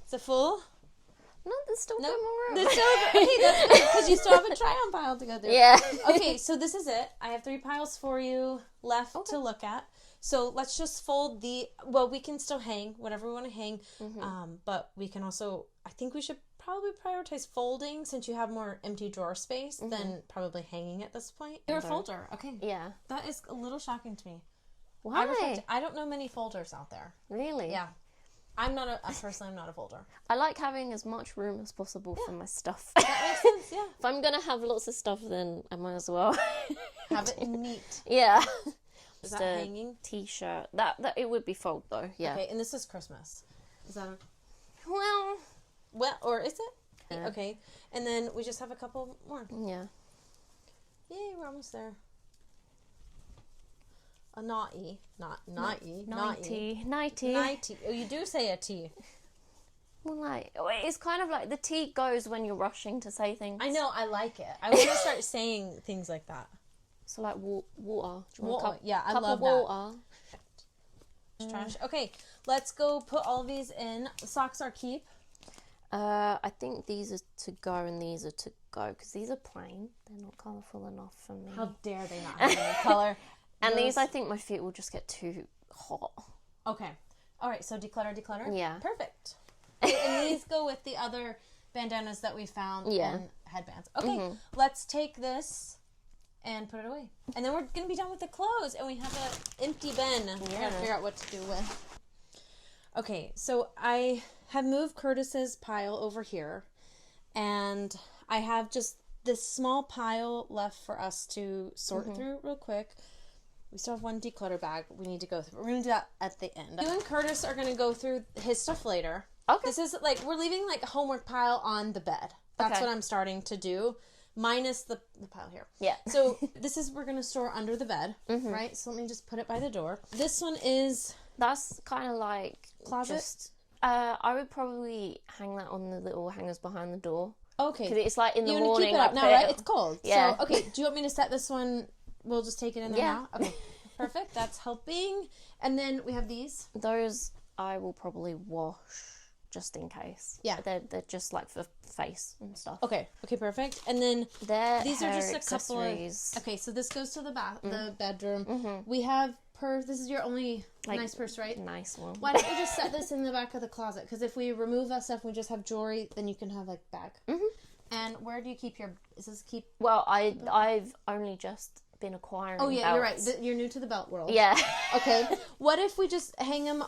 Speaker 1: Is it full?
Speaker 2: No, there's still more room.
Speaker 1: There's still, okay, that's good because you still have a try-on pile to go through.
Speaker 2: Yeah.
Speaker 1: Okay, so this is it. I have 3 piles for you left to look at. So let's just fold we can still hang whatever we want to hang, but we can also, I think we should probably prioritize folding since you have more empty drawer space than probably hanging at this point. You're a folder. Okay.
Speaker 2: Yeah.
Speaker 1: That is a little shocking to me.
Speaker 2: Why?
Speaker 1: I don't know many folders out there.
Speaker 2: Really?
Speaker 1: Yeah. Personally, I'm not a folder.
Speaker 2: I like having as much room as possible for my stuff.
Speaker 1: That makes sense, yeah.
Speaker 2: If I'm going to have lots of stuff, then I might as well
Speaker 1: have it neat.
Speaker 2: Yeah.
Speaker 1: Is that hanging?
Speaker 2: T-shirt. That it would be fold though, yeah.
Speaker 1: Okay, and this is Christmas. Is that
Speaker 2: Well,
Speaker 1: or is it?
Speaker 2: Yeah.
Speaker 1: Okay. And then we just have a couple more.
Speaker 2: Yeah.
Speaker 1: Yay, we're almost there. A naughty. Naughty. Oh, you do say a T.
Speaker 2: Well, like, it's kind of like the T goes when you're rushing to say things.
Speaker 1: I know, I like it. I want to start saying things like that.
Speaker 2: So like water.
Speaker 1: Water. Yeah, I
Speaker 2: cup
Speaker 1: love
Speaker 2: of water.
Speaker 1: That. Trash. Okay, let's go put all these in. Socks are keep.
Speaker 2: I think these are to go and these are to go because these are plain. They're not colourful enough for me.
Speaker 1: How dare they not have any colour?
Speaker 2: And these, I think my feet will just get too hot.
Speaker 1: Okay. All right, so declutter.
Speaker 2: Yeah.
Speaker 1: Perfect. Okay, and these go with the other bandanas that we found and headbands. Okay, let's take this and put it away. And then we're going to be done with the clothes and we have an empty bin. We got to figure out what to do with. Okay, so I have moved Curtis's pile over here, and I have just this small pile left for us to sort through real quick. We still have one declutter bag we need to go through. We're going to do that at the end. You and Curtis are going to go through his stuff later.
Speaker 2: Okay.
Speaker 1: This is like, we're leaving like a homework pile on the bed. That's what I'm starting to do, minus the pile here.
Speaker 2: Yeah.
Speaker 1: So this is, we're going to store under the bed, right? So let me just put it by the door. This one is...
Speaker 2: That's kind of like...
Speaker 1: Closet?
Speaker 2: I would probably hang that on the little hangers behind the door.
Speaker 1: Okay.
Speaker 2: Because it's like in the
Speaker 1: you
Speaker 2: morning.
Speaker 1: You want to keep it up now, right? It's cold.
Speaker 2: Yeah.
Speaker 1: So, okay, do you want me to set this one? We'll just take it in there now?
Speaker 2: Yeah.
Speaker 1: Okay. Perfect. That's helping. And then we have these.
Speaker 2: Those I will probably wash just in case.
Speaker 1: Yeah.
Speaker 2: They're just like for face and stuff.
Speaker 1: Okay. Okay, perfect. And then these are just a couple of... Okay, so this goes to the bedroom. We have this is your only nice purse, right?
Speaker 2: Nice one.
Speaker 1: Why don't we just set this in the back of the closet? Because if we remove that stuff and we just have jewelry, then you can have like bag. And where do you keep your... Is this keep...
Speaker 2: Well, I've only just been acquiring belts.
Speaker 1: You're right. You're new to the belt world.
Speaker 2: Yeah.
Speaker 1: Okay. What if we just hang them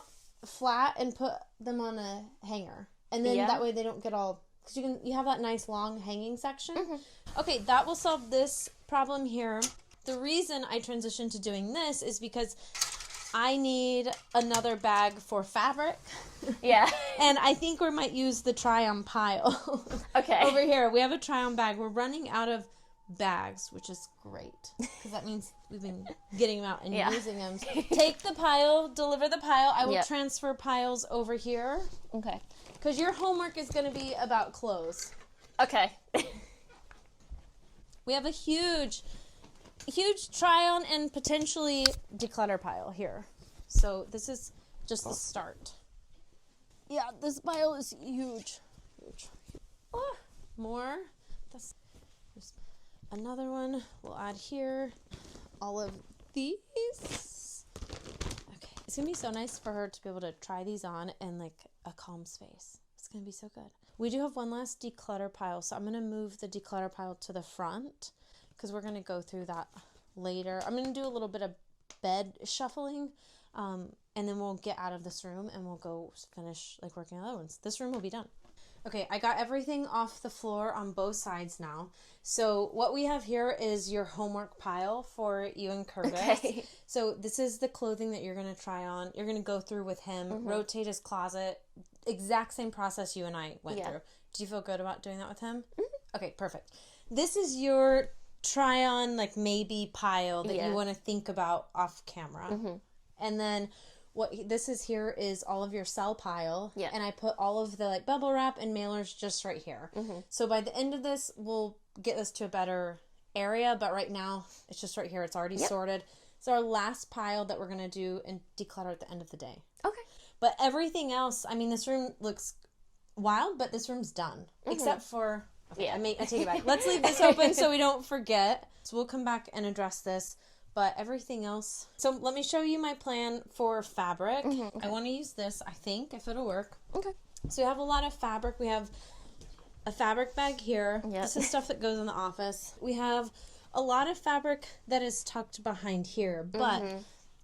Speaker 1: flat and put them on a hanger? And then that way they don't get all... Because you have that nice long hanging section. Okay, that will solve this problem here. The reason I transitioned to doing this is because I need another bag for fabric.
Speaker 2: Yeah.
Speaker 1: And I think we might use the try-on pile.
Speaker 2: Okay.
Speaker 1: Over here, we have a try-on bag. We're running out of bags, which is great. Because that means we've been getting them out and using them. Take the pile, deliver the pile. I will transfer piles over here.
Speaker 2: Okay.
Speaker 1: Because your homework is going to be about clothes.
Speaker 2: Okay.
Speaker 1: We have a huge try-on and potentially declutter pile here. So this is just the start. Yeah, this pile is huge. More. There's another one. We'll add here. All of these. Okay. It's going to be so nice for her to be able to try these on in like a calm space. It's going to be so good. We do have one last declutter pile, so I'm going to move the declutter pile to the front because we're going to go through that later. I'm going to do a little bit of bed shuffling, and then we'll get out of this room and we'll go finish like working on the other ones. This room will be done. Okay, I got everything off the floor on both sides now. So what we have here is your homework pile for you and Curtis.
Speaker 2: Okay.
Speaker 1: So this is the clothing that you're going to try on. You're going to go through with him, rotate his closet. Exact same process you and I went through. Do you feel good about doing that with him? Okay, perfect. This is your try on like maybe pile that you want to think about off camera. And then what this is here is all of your sell pile. And I put all of the like bubble wrap and mailers just right here. So by the end of this, we'll get this to a better area. But right now, it's just right here. It's already sorted. It's our last pile that we're going to do and declutter at the end of the day.
Speaker 2: Okay.
Speaker 1: But everything else, I mean, this room looks wild, but this room's done. Except for... Okay, I take it back. Let's leave this open so we don't forget. So we'll come back and address this. But everything else... So let me show you my plan for fabric. I want to use this, I think, if it'll work.
Speaker 2: Okay.
Speaker 1: So we have a lot of fabric. We have a fabric bag here. This is stuff that goes in the office. We have a lot of fabric that is tucked behind here. But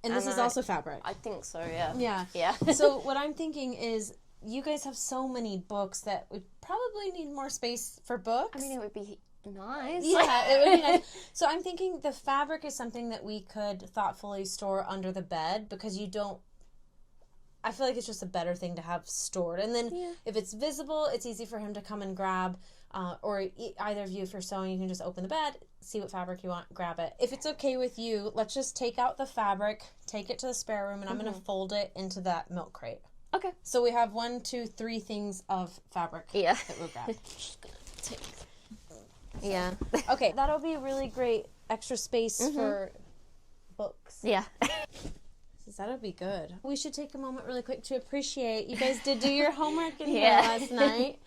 Speaker 1: And this is also fabric.
Speaker 2: I think so, yeah.
Speaker 1: Yeah.
Speaker 2: Yeah.
Speaker 1: So what I'm thinking is you guys have so many books that we probably need more space for books.
Speaker 2: I mean, it would be nice.
Speaker 1: Yeah, it would be nice. So I'm thinking the fabric is something that we could thoughtfully store under the bed because I feel like it's just a better thing to have stored. And then if it's visible, it's easy for him to come and grab. Or either of you, if you're sewing, you can just open the bed, see what fabric you want, grab it. If it's okay with you, let's just take out the fabric, take it to the spare room, and I'm going to fold it into that milk crate.
Speaker 2: Okay.
Speaker 1: So we have 1, 2, 3 things of fabric that we'll grab.
Speaker 2: Just gonna take... Yeah.
Speaker 1: Okay, that'll be really great extra space for books.
Speaker 2: Yeah.
Speaker 1: That'll be good. We should take a moment really quick to appreciate you guys did do your homework in here last night.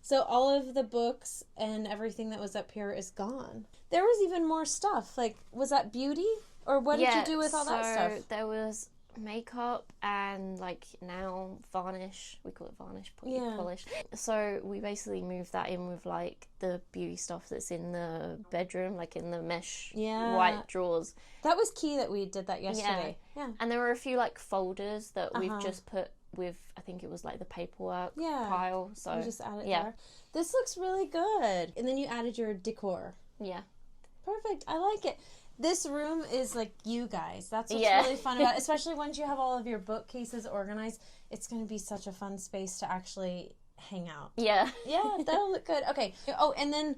Speaker 1: So all of the books and everything that was up here is gone. There was even more stuff. Like, was that beauty? Or what did you do with all that stuff?
Speaker 2: There was makeup and like now varnish. We call it varnish, polish. So we basically moved that in with like the beauty stuff that's in the bedroom, like in the mesh white drawers.
Speaker 1: That was key that we did that yesterday. Yeah.
Speaker 2: And there were a few like folders that we've just put with, I think it was like the paperwork pile. So
Speaker 1: you just add it there. This looks really good. And then you added your decor.
Speaker 2: Yeah.
Speaker 1: Perfect. I like it. This room is like you guys. That's what's really fun about it. Especially once you have all of your bookcases organized. It's going to be such a fun space to actually hang out.
Speaker 2: Yeah.
Speaker 1: Yeah, that'll look good. Okay. Oh, and then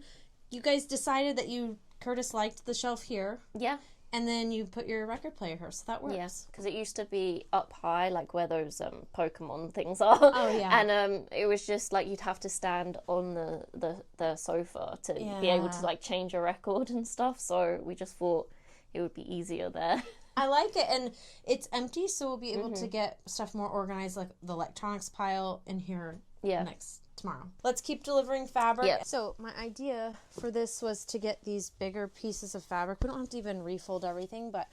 Speaker 1: you guys decided that Curtis liked the shelf here.
Speaker 2: Yeah.
Speaker 1: And then you put your record player here, so that works.
Speaker 2: Yes, because it used to be up high, like where those Pokemon things are.
Speaker 1: Oh, yeah.
Speaker 2: And it was just like you'd have to stand on the sofa to be able to like change a record and stuff. So we just thought it would be easier there.
Speaker 1: I like it, and it's empty, so we'll be able to get stuff more organized, like the electronics pile in here tomorrow. Let's keep delivering fabric.
Speaker 2: Yep.
Speaker 1: So my idea for this was to get these bigger pieces of fabric. We don't have to even refold everything, but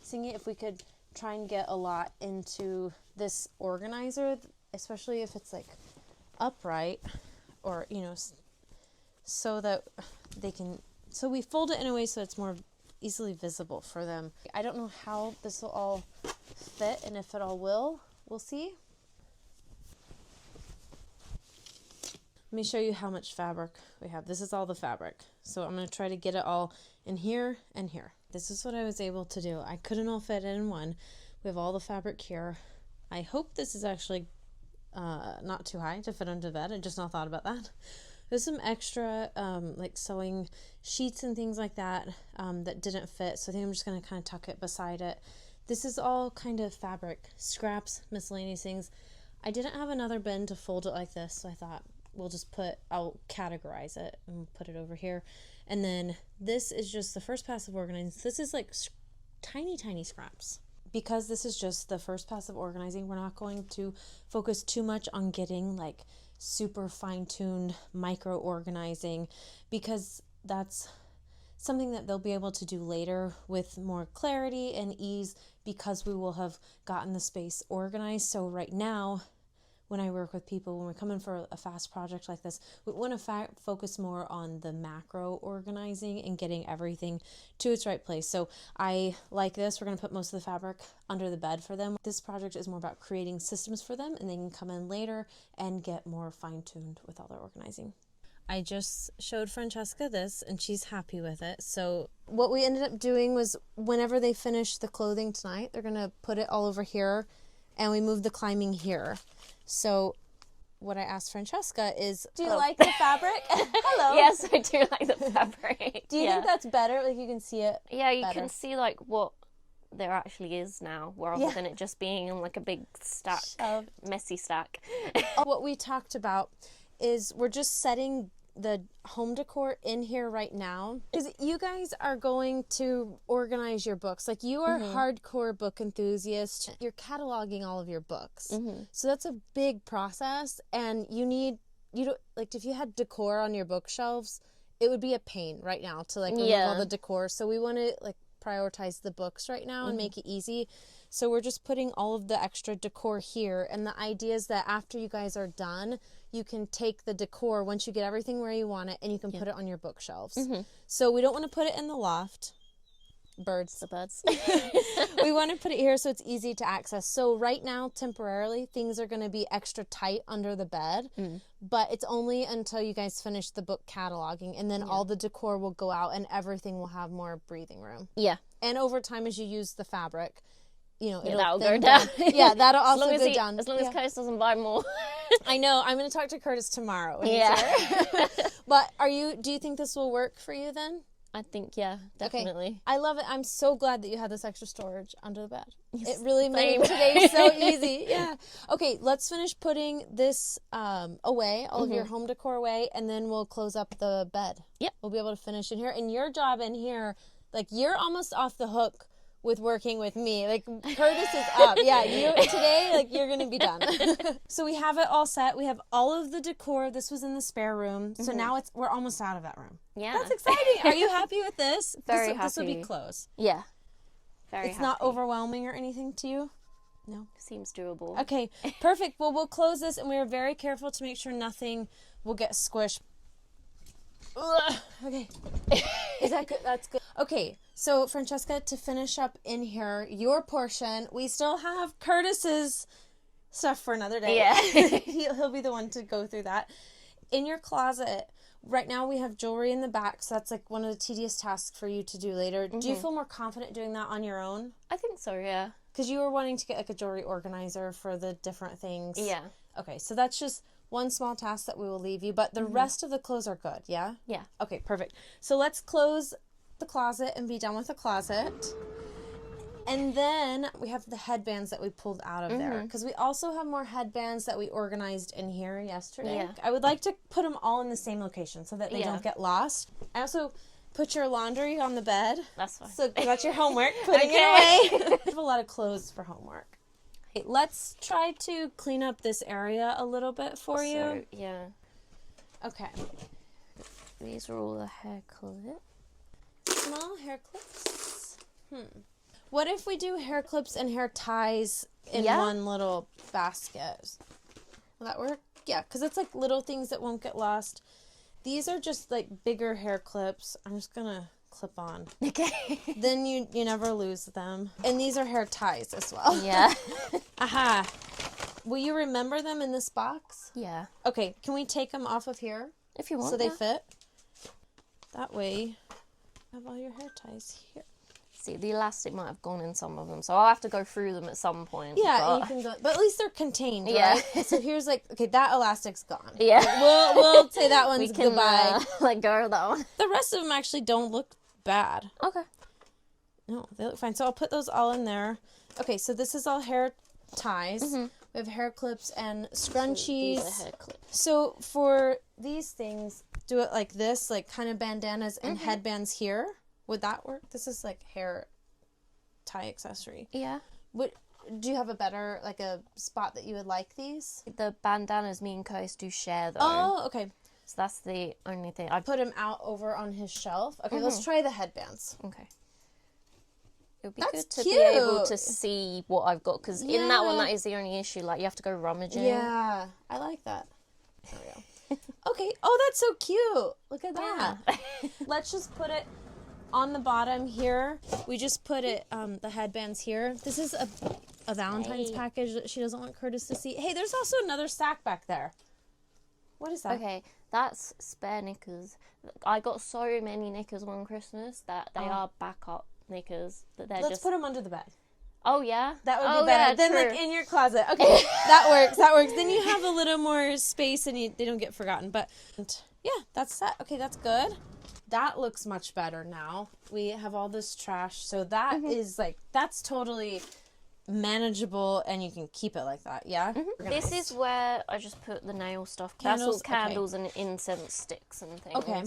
Speaker 1: seeing if we could try and get a lot into this organizer, especially if it's like upright or, so that they can, so we fold it in a way so it's more easily visible for them. I don't know how this will all fit and if it all will. We'll see. Let me show you how much fabric we have. This is all the fabric. So I'm going to try to get it all in here and here. This is what I was able to do. I couldn't all fit it in one. We have all the fabric here. I hope this is actually not too high to fit under the bed. I just not thought about that. There's some extra like sewing sheets and things like that that didn't fit. So I think I'm just going to kind of tuck it beside it. This is all kind of fabric, scraps, miscellaneous things. I didn't have another bin to fold it like this, so I thought I'll categorize it and put it over here. And then this is just the first pass of organizing. This is like tiny, tiny scraps. Because this is just the first pass of organizing, we're not going to focus too much on getting like super fine-tuned micro organizing, because that's something that they'll be able to do later with more clarity and ease because we will have gotten the space organized. So right now, when I work with people, when we're coming for a fast project like this, we want to focus more on the macro organizing and getting everything to its right place. So I like this. We're going to put most of the fabric under the bed for them. This project is more about creating systems for them, and they can come in later and get more fine-tuned with all their organizing. I just showed Francesca this, and she's happy with it. So what we ended up doing was whenever they finish the clothing tonight, they're going to put it all over here, and we move the climbing here. So what I asked Francesca is, do you like the fabric? Hello.
Speaker 2: Yes, I do like the fabric.
Speaker 1: Do you think that's better? Like you can see it
Speaker 2: can see like what there actually is now, rather than it just being in like a big stack, messy stack.
Speaker 1: What we talked about is we're just setting the home decor in here right now, because you guys are going to organize your books. Like you are hardcore book enthusiasts. You're cataloging all of your books. So that's a big process, and you don't like, if you had decor on your bookshelves, it would be a pain right now to like remove all the decor. So we want to like prioritize the books right now and make it easy. So we're just putting all of the extra decor here, and the idea is that after you guys are done, you can take the decor once you get everything where you want it, and you can put it on your bookshelves. So we don't want to put it in the loft. birds.
Speaker 2: The birds.
Speaker 1: We want to put it here so it's easy to access. So right now, temporarily, things are going to be extra tight under the bed, but it's only until you guys finish the book cataloging, and then all the decor will go out and everything will have more breathing room.
Speaker 2: Yeah.
Speaker 1: And over time, as you use the fabric, you know,
Speaker 2: that'll go down.
Speaker 1: Yeah, that'll also go down.
Speaker 2: As long as Curtis doesn't buy more.
Speaker 1: I know. I'm going to talk to Curtis tomorrow.
Speaker 2: Yeah.
Speaker 1: But do you think this will work for you then?
Speaker 2: I think, yeah, definitely.
Speaker 1: Okay. I love it. I'm so glad that you had this extra storage under the bed.
Speaker 2: Yes,
Speaker 1: it really made today so easy. Yeah. Okay, let's finish putting this away, all of your home decor away, and then we'll close up the bed.
Speaker 2: Yep.
Speaker 1: We'll be able to finish in here. And your job in here, like, you're almost off the hook with working with me. Like, Curtis is up. Yeah, today, like, you're going to be done. So we have it all set. We have all of the decor. This was in the spare room. So now we're almost out of that room.
Speaker 2: Yeah.
Speaker 1: That's exciting. Are you happy with this?
Speaker 2: Very happy.
Speaker 1: This will be close.
Speaker 2: Yeah. Very
Speaker 1: It's not overwhelming or anything to you? No?
Speaker 2: Seems doable.
Speaker 1: Okay, perfect. Well, we'll close this, and we are very careful to make sure nothing will get squished. Ugh. Okay. Is that good? That's good. Okay, so Francesca, to finish up in here, your portion, we still have Curtis's stuff for another day.
Speaker 2: Yeah.
Speaker 1: He'll be the one to go through that. In your closet, right now we have jewelry in the back, so that's like one of the tedious tasks for you to do later. Do you feel more confident doing that on your own?
Speaker 2: I think so, yeah.
Speaker 1: Because you were wanting to get like a jewelry organizer for the different things.
Speaker 2: Yeah.
Speaker 1: Okay, so that's just one small task that we will leave you, but the rest of the clothes are good, yeah?
Speaker 2: Yeah.
Speaker 1: Okay, perfect. So let's close the closet and be done with the closet. And then we have the headbands that we pulled out of there, because we also have more headbands that we organized in here yesterday.
Speaker 2: Yeah.
Speaker 1: I would like to put them all in the same location so that they don't get lost. I also put your laundry on the bed.
Speaker 2: That's fine.
Speaker 1: So that's your homework, putting it away. I have a lot of clothes for homework. Okay, let's try to clean up this area a little bit for you.
Speaker 2: Yeah.
Speaker 1: Okay.
Speaker 2: These are all the hair clips.
Speaker 1: Small hair clips. What if we do hair clips and hair ties in one little basket? Will that work? Yeah, because it's like little things that won't get lost. These are just like bigger hair clips. I'm just going to clip on.
Speaker 2: Okay.
Speaker 1: Then you never lose them. And these are hair ties as well.
Speaker 2: Yeah.
Speaker 1: Aha. Will you remember them in this box?
Speaker 2: Yeah.
Speaker 1: Okay, can we take them off of here?
Speaker 2: If you want.
Speaker 1: So they fit? That way, you have all your hair ties here.
Speaker 2: See, the elastic might have gone in some of them, so I'll have to go through them at some point.
Speaker 1: Yeah,
Speaker 2: but...
Speaker 1: and you can go, but at least they're contained,
Speaker 2: Yeah.
Speaker 1: right? So here's like, okay, that elastic's gone.
Speaker 2: Yeah.
Speaker 1: We'll say that one's
Speaker 2: we can,
Speaker 1: goodbye.
Speaker 2: Let go of that one.
Speaker 1: The rest of them actually don't look bad.
Speaker 2: Okay.
Speaker 1: No, they look fine. So I'll put those all in there. Okay, so this is all hair ties. We have hair clips and scrunchies.
Speaker 2: These are hair clips.
Speaker 1: So for these things, do it like this, like kind of bandanas and headbands here. Would that work? This is like hair tie accessory.
Speaker 2: Yeah.
Speaker 1: Do you have a better, like a spot that you would like these?
Speaker 2: The bandanas me and Curtis do share though.
Speaker 1: Oh, okay.
Speaker 2: So that's the only thing.
Speaker 1: I put him out over on his shelf. Okay, let's try the headbands.
Speaker 2: Okay. It would be
Speaker 1: That's
Speaker 2: good to
Speaker 1: cute.
Speaker 2: be able to see what I've got, because in that one, that is the only issue. Like, you have to go rummaging.
Speaker 1: Yeah, I like that. There we go. Okay. Oh, that's so cute. Look at that. Let's just put it on the bottom here. We just put it, the headbands here. This is a Valentine's package that she doesn't want Curtis to see. Hey, there's also another stack back there. What is that?
Speaker 2: Okay, that's spare knickers. I got so many knickers one Christmas that they are backup knickers. That they're
Speaker 1: Let's put them under the bed.
Speaker 2: Oh, yeah?
Speaker 1: That would be better. Then,
Speaker 2: true.
Speaker 1: like, in your closet. Okay, that works. Then you have a little more space and they don't get forgotten. But, yeah, that's that. Okay, that's good. That looks much better now. We have all this trash. So that is, like, that's totally manageable, and you can keep it like that, yeah?
Speaker 2: This is where I just put the nail stuff.
Speaker 1: Candles,
Speaker 2: That's all candles and incense sticks and things.
Speaker 1: Okay.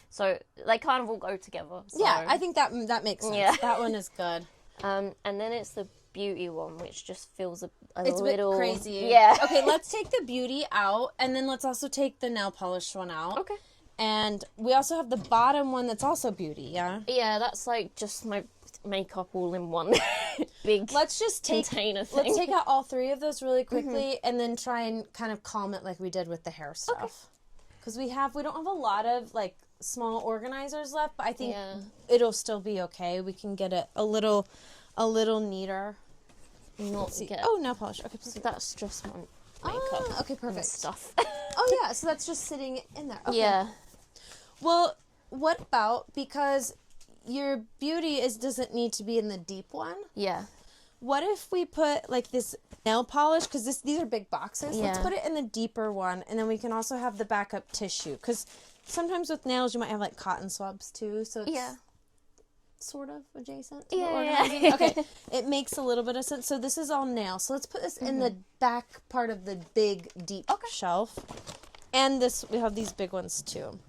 Speaker 2: So they kind of all go together. So.
Speaker 1: Yeah, I think that makes sense.
Speaker 2: Yeah.
Speaker 1: That one is good.
Speaker 2: And then it's the beauty one, which just feels a
Speaker 1: It's
Speaker 2: little...
Speaker 1: a bit crazy.
Speaker 2: Yeah.
Speaker 1: Okay, let's take the beauty out, and then let's also take the nail polish one out.
Speaker 2: Okay.
Speaker 1: And we also have the bottom one that's also beauty, yeah?
Speaker 2: Yeah, that's like just my makeup all in one big
Speaker 1: Let's just take
Speaker 2: container thing.
Speaker 1: Let's take out all three of those really quickly and then try and kind of calm it like we did with the hair stuff. Because we don't have a lot of like small organizers left, but I think it'll still be okay. We can get it a little neater.
Speaker 2: Not get.
Speaker 1: Oh, nail polish. Okay,
Speaker 2: so that's just my makeup.
Speaker 1: Okay, perfect.
Speaker 2: Stuff.
Speaker 1: Oh yeah, so that's just sitting in there. Okay.
Speaker 2: Yeah.
Speaker 1: Well, what about, because your beauty doesn't need to be in the deep one.
Speaker 2: Yeah.
Speaker 1: What if we put like this nail polish, because these are big boxes.
Speaker 2: Yeah.
Speaker 1: Let's put it in the deeper one, and then we can also have the backup tissue, because sometimes with nails you might have like cotton swabs too, so it's sort of adjacent to organizing.
Speaker 2: Yeah.
Speaker 1: Okay, it makes a little bit of sense. So this is all nail. So let's put this in the back part of the big deep shelf, and we have these big ones too.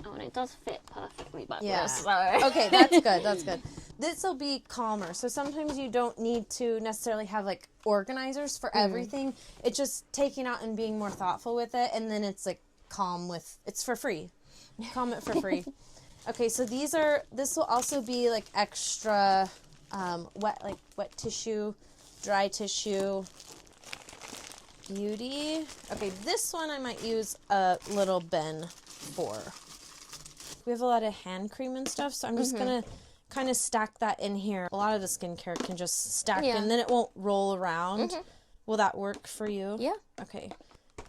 Speaker 2: Oh, and it does fit perfectly backwards.
Speaker 1: Yeah.
Speaker 2: So.
Speaker 1: Okay, that's good. That's good. This will be calmer. So sometimes you don't need to necessarily have like organizers for everything. It's just taking out and being more thoughtful with it, and then it's like calm with. It's for free. Calm it for free. Okay, so this will also be like extra wet tissue, dry tissue, beauty. Okay, this one I might use a little bin for. We have a lot of hand cream and stuff, so I'm just gonna kind of stack that in here. A lot of the skincare can just stack and then it won't roll around. Will that work for you?
Speaker 2: Yeah.
Speaker 1: Okay.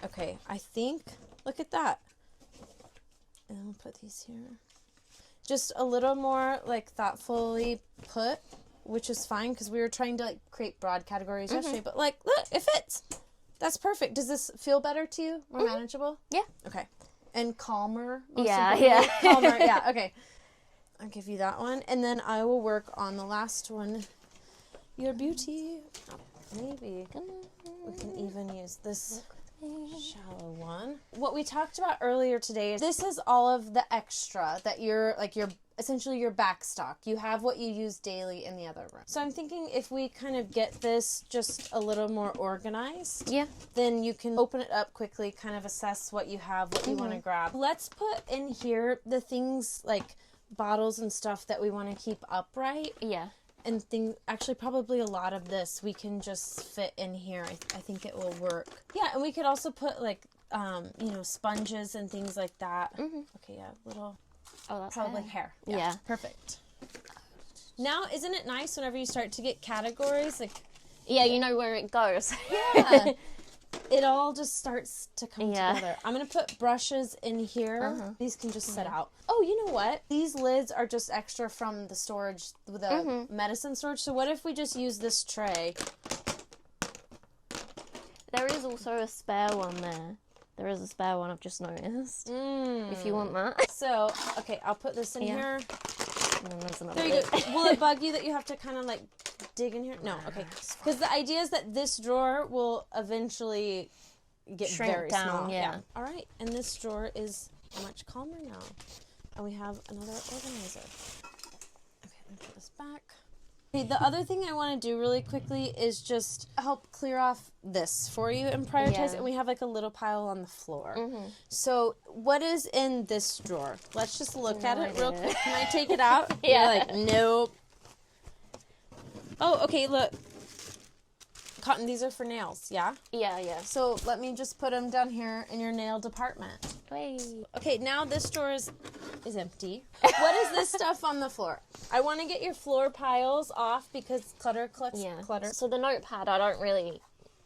Speaker 1: Okay, I think, look at that. And we'll put these here. Just a little more like thoughtfully put, which is fine because we were trying to like create broad categories yesterday, but like, look, it fits. That's perfect. Does this feel better to you? More manageable?
Speaker 2: Yeah.
Speaker 1: Okay. And calmer?
Speaker 2: Yeah.
Speaker 1: Calmer, yeah, okay. I'll give you that one. And then I will work on the last one. Your beauty. Maybe we can even use this shallow one. What we talked about earlier today is this is all of the extra that you're like essentially your back stock. You have what you use daily in the other room. So I'm thinking if we kind of get this just a little more organized, then you can open it up quickly, kind of assess what you have, what you want to grab. Let's put in here the things like bottles and stuff that we want to keep upright.
Speaker 2: Yeah.
Speaker 1: And actually probably a lot of this we can just fit in here. I think it will work. Yeah, and we could also put like, sponges and things like that. Okay, yeah, little...
Speaker 2: Oh, that's
Speaker 1: probably hair. Yeah. Perfect. Now, isn't it nice whenever you start to get categories? Like,
Speaker 2: yeah, you know where it goes.
Speaker 1: Yeah. It all just starts to come together. I'm going to put brushes in here. These can just set out. Oh, you know what? These lids are just extra from the storage, the medicine storage. So what if we just use this tray?
Speaker 2: There is also a spare one there. There is a spare one, I've just noticed. If you want that.
Speaker 1: So, okay, I'll put this in here.
Speaker 2: And then there's another
Speaker 1: There you go. Will it bug you that you have to kind of like dig in here? No, okay. Because the idea is that this drawer will eventually get
Speaker 2: shrink
Speaker 1: very
Speaker 2: down,
Speaker 1: small.
Speaker 2: yeah.
Speaker 1: All right, and this drawer is much calmer now. And we have another organizer. Okay, let me put this back. Okay, the other thing I want to do really quickly is just help clear off this for you and prioritize. And we have like a little pile on the floor. So what is in this drawer? Let's just look at it real quick. Can I take it out? You're like, nope. Oh, okay, look. Cotton, these are for nails, yeah?
Speaker 2: Yeah.
Speaker 1: So let me just put them down here in your nail department.
Speaker 2: Wait.
Speaker 1: Okay, now this drawer is empty. What is this stuff on the floor? I want to get your floor piles off because clutter collects clutter.
Speaker 2: So the notepad, I don't really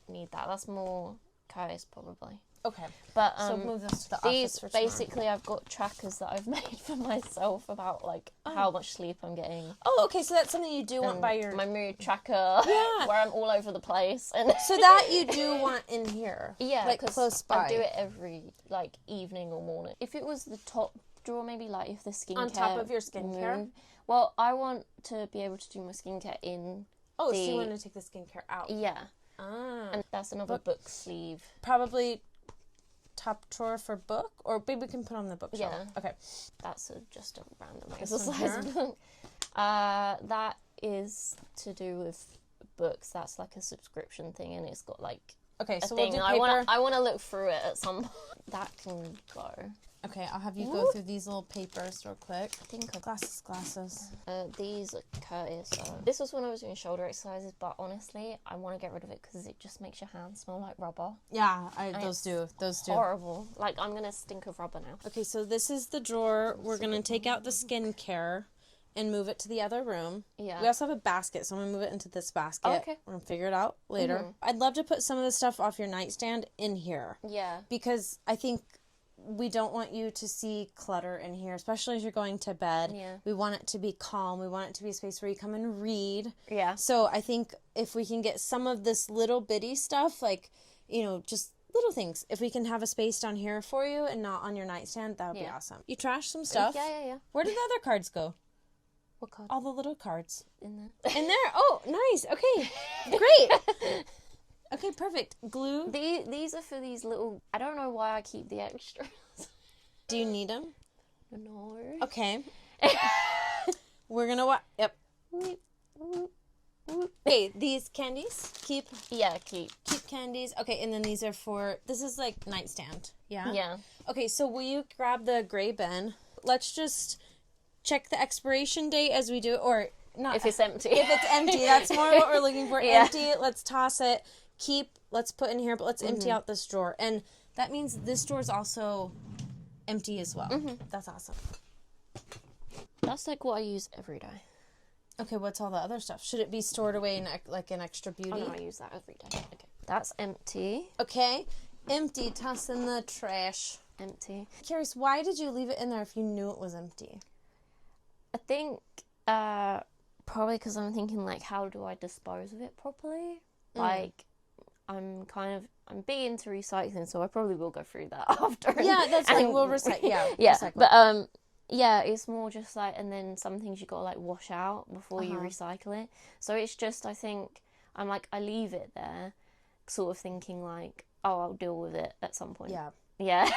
Speaker 2: need that. That's more Kai's probably.
Speaker 1: Okay.
Speaker 2: But
Speaker 1: so move this to the
Speaker 2: these
Speaker 1: office for tomorrow.
Speaker 2: basically I've got trackers that I've made for myself about like how much sleep I'm getting.
Speaker 1: Oh, okay, so that's something you do want by your
Speaker 2: my mood tracker. Yeah. Where I'm all over the place. And
Speaker 1: so that you do want in here.
Speaker 2: Yeah,
Speaker 1: like close by.
Speaker 2: I do it every like evening or morning. If it was the top drawer, maybe like if the skincare
Speaker 1: on top of your skincare.
Speaker 2: Well, I want to be able to do my skincare in.
Speaker 1: Oh, so you want to take the skincare out?
Speaker 2: Yeah.
Speaker 1: Ah.
Speaker 2: And that's another book sleeve.
Speaker 1: Probably top drawer for book, or maybe we can put on the bookshelf.
Speaker 2: Yeah.
Speaker 1: Okay.
Speaker 2: That's just a random exercise book. That is to do with books. That's like a subscription thing, and it's got like
Speaker 1: so
Speaker 2: thing.
Speaker 1: we'll do paper.
Speaker 2: I want to look through it at some point. That can go.
Speaker 1: Okay, I'll have you go through these little papers real quick.
Speaker 2: I think
Speaker 1: Glasses.
Speaker 2: these are Curtis. This was when I was doing shoulder exercises, but honestly, I want to get rid of it because it just makes your hands smell like rubber.
Speaker 1: Yeah, those do.
Speaker 2: Horrible. Like, I'm going to stink of rubber now.
Speaker 1: Okay, so this is the drawer. We're going to take out the skincare and move it to the other room.
Speaker 2: Yeah.
Speaker 1: We also have a basket, so I'm going to move it into this basket.
Speaker 2: Oh, okay.
Speaker 1: We're going to figure it out later. I'd love to put some of the stuff off your nightstand in here.
Speaker 2: Yeah.
Speaker 1: Because I think we don't want you to see clutter in here, especially as you're going to bed.
Speaker 2: Yeah.
Speaker 1: We want it to be calm. We want it to be a space where you come and read.
Speaker 2: Yeah.
Speaker 1: So I think if we can get some of this little bitty stuff, like, you know, just little things. If we can have a space down here for you and not on your nightstand, that would be awesome. You trashed some stuff.
Speaker 2: Yeah.
Speaker 1: Where did the other cards go?
Speaker 2: What card?
Speaker 1: All the little cards.
Speaker 2: In there.
Speaker 1: In there? Oh, nice. Okay. Great. Okay, perfect. Glue.
Speaker 2: These are for these little... I don't know why I keep the extras.
Speaker 1: Do you need them?
Speaker 2: No.
Speaker 1: Okay. We're gonna Yep. Okay, these candies. Keep candies. Okay, and then these are for... This is like nightstand. Yeah?
Speaker 2: Yeah.
Speaker 1: Okay, so will you grab the gray bin? Let's just check the expiration date as we do it, or not.
Speaker 2: If it's empty.
Speaker 1: If it's empty, that's more what we're looking for.
Speaker 2: Yeah.
Speaker 1: Empty, let's toss it. Let's put in here, but let's empty out this drawer. And that means this drawer is also empty as well. That's awesome.
Speaker 2: That's like what I use every day.
Speaker 1: Okay, what's all the other stuff? Should it be stored away in like an extra beauty?
Speaker 2: Oh no, I use that every day. Okay. That's empty.
Speaker 1: Okay, empty, toss in the trash.
Speaker 2: Empty.
Speaker 1: Curious, why did you leave it in there if you knew it was empty?
Speaker 2: I think probably because I'm thinking, like, how do I dispose of it properly? Like, I'm big into recycling, so I probably will go through that after.
Speaker 1: Yeah, that's fine. We'll recycle.
Speaker 2: Yeah,
Speaker 1: recycle.
Speaker 2: but yeah, it's more just like, and then some things you gotta like wash out before you recycle it. So it's just, I think I'm like, I leave it there, sort of thinking like, oh, I'll deal with it at some point. Yeah.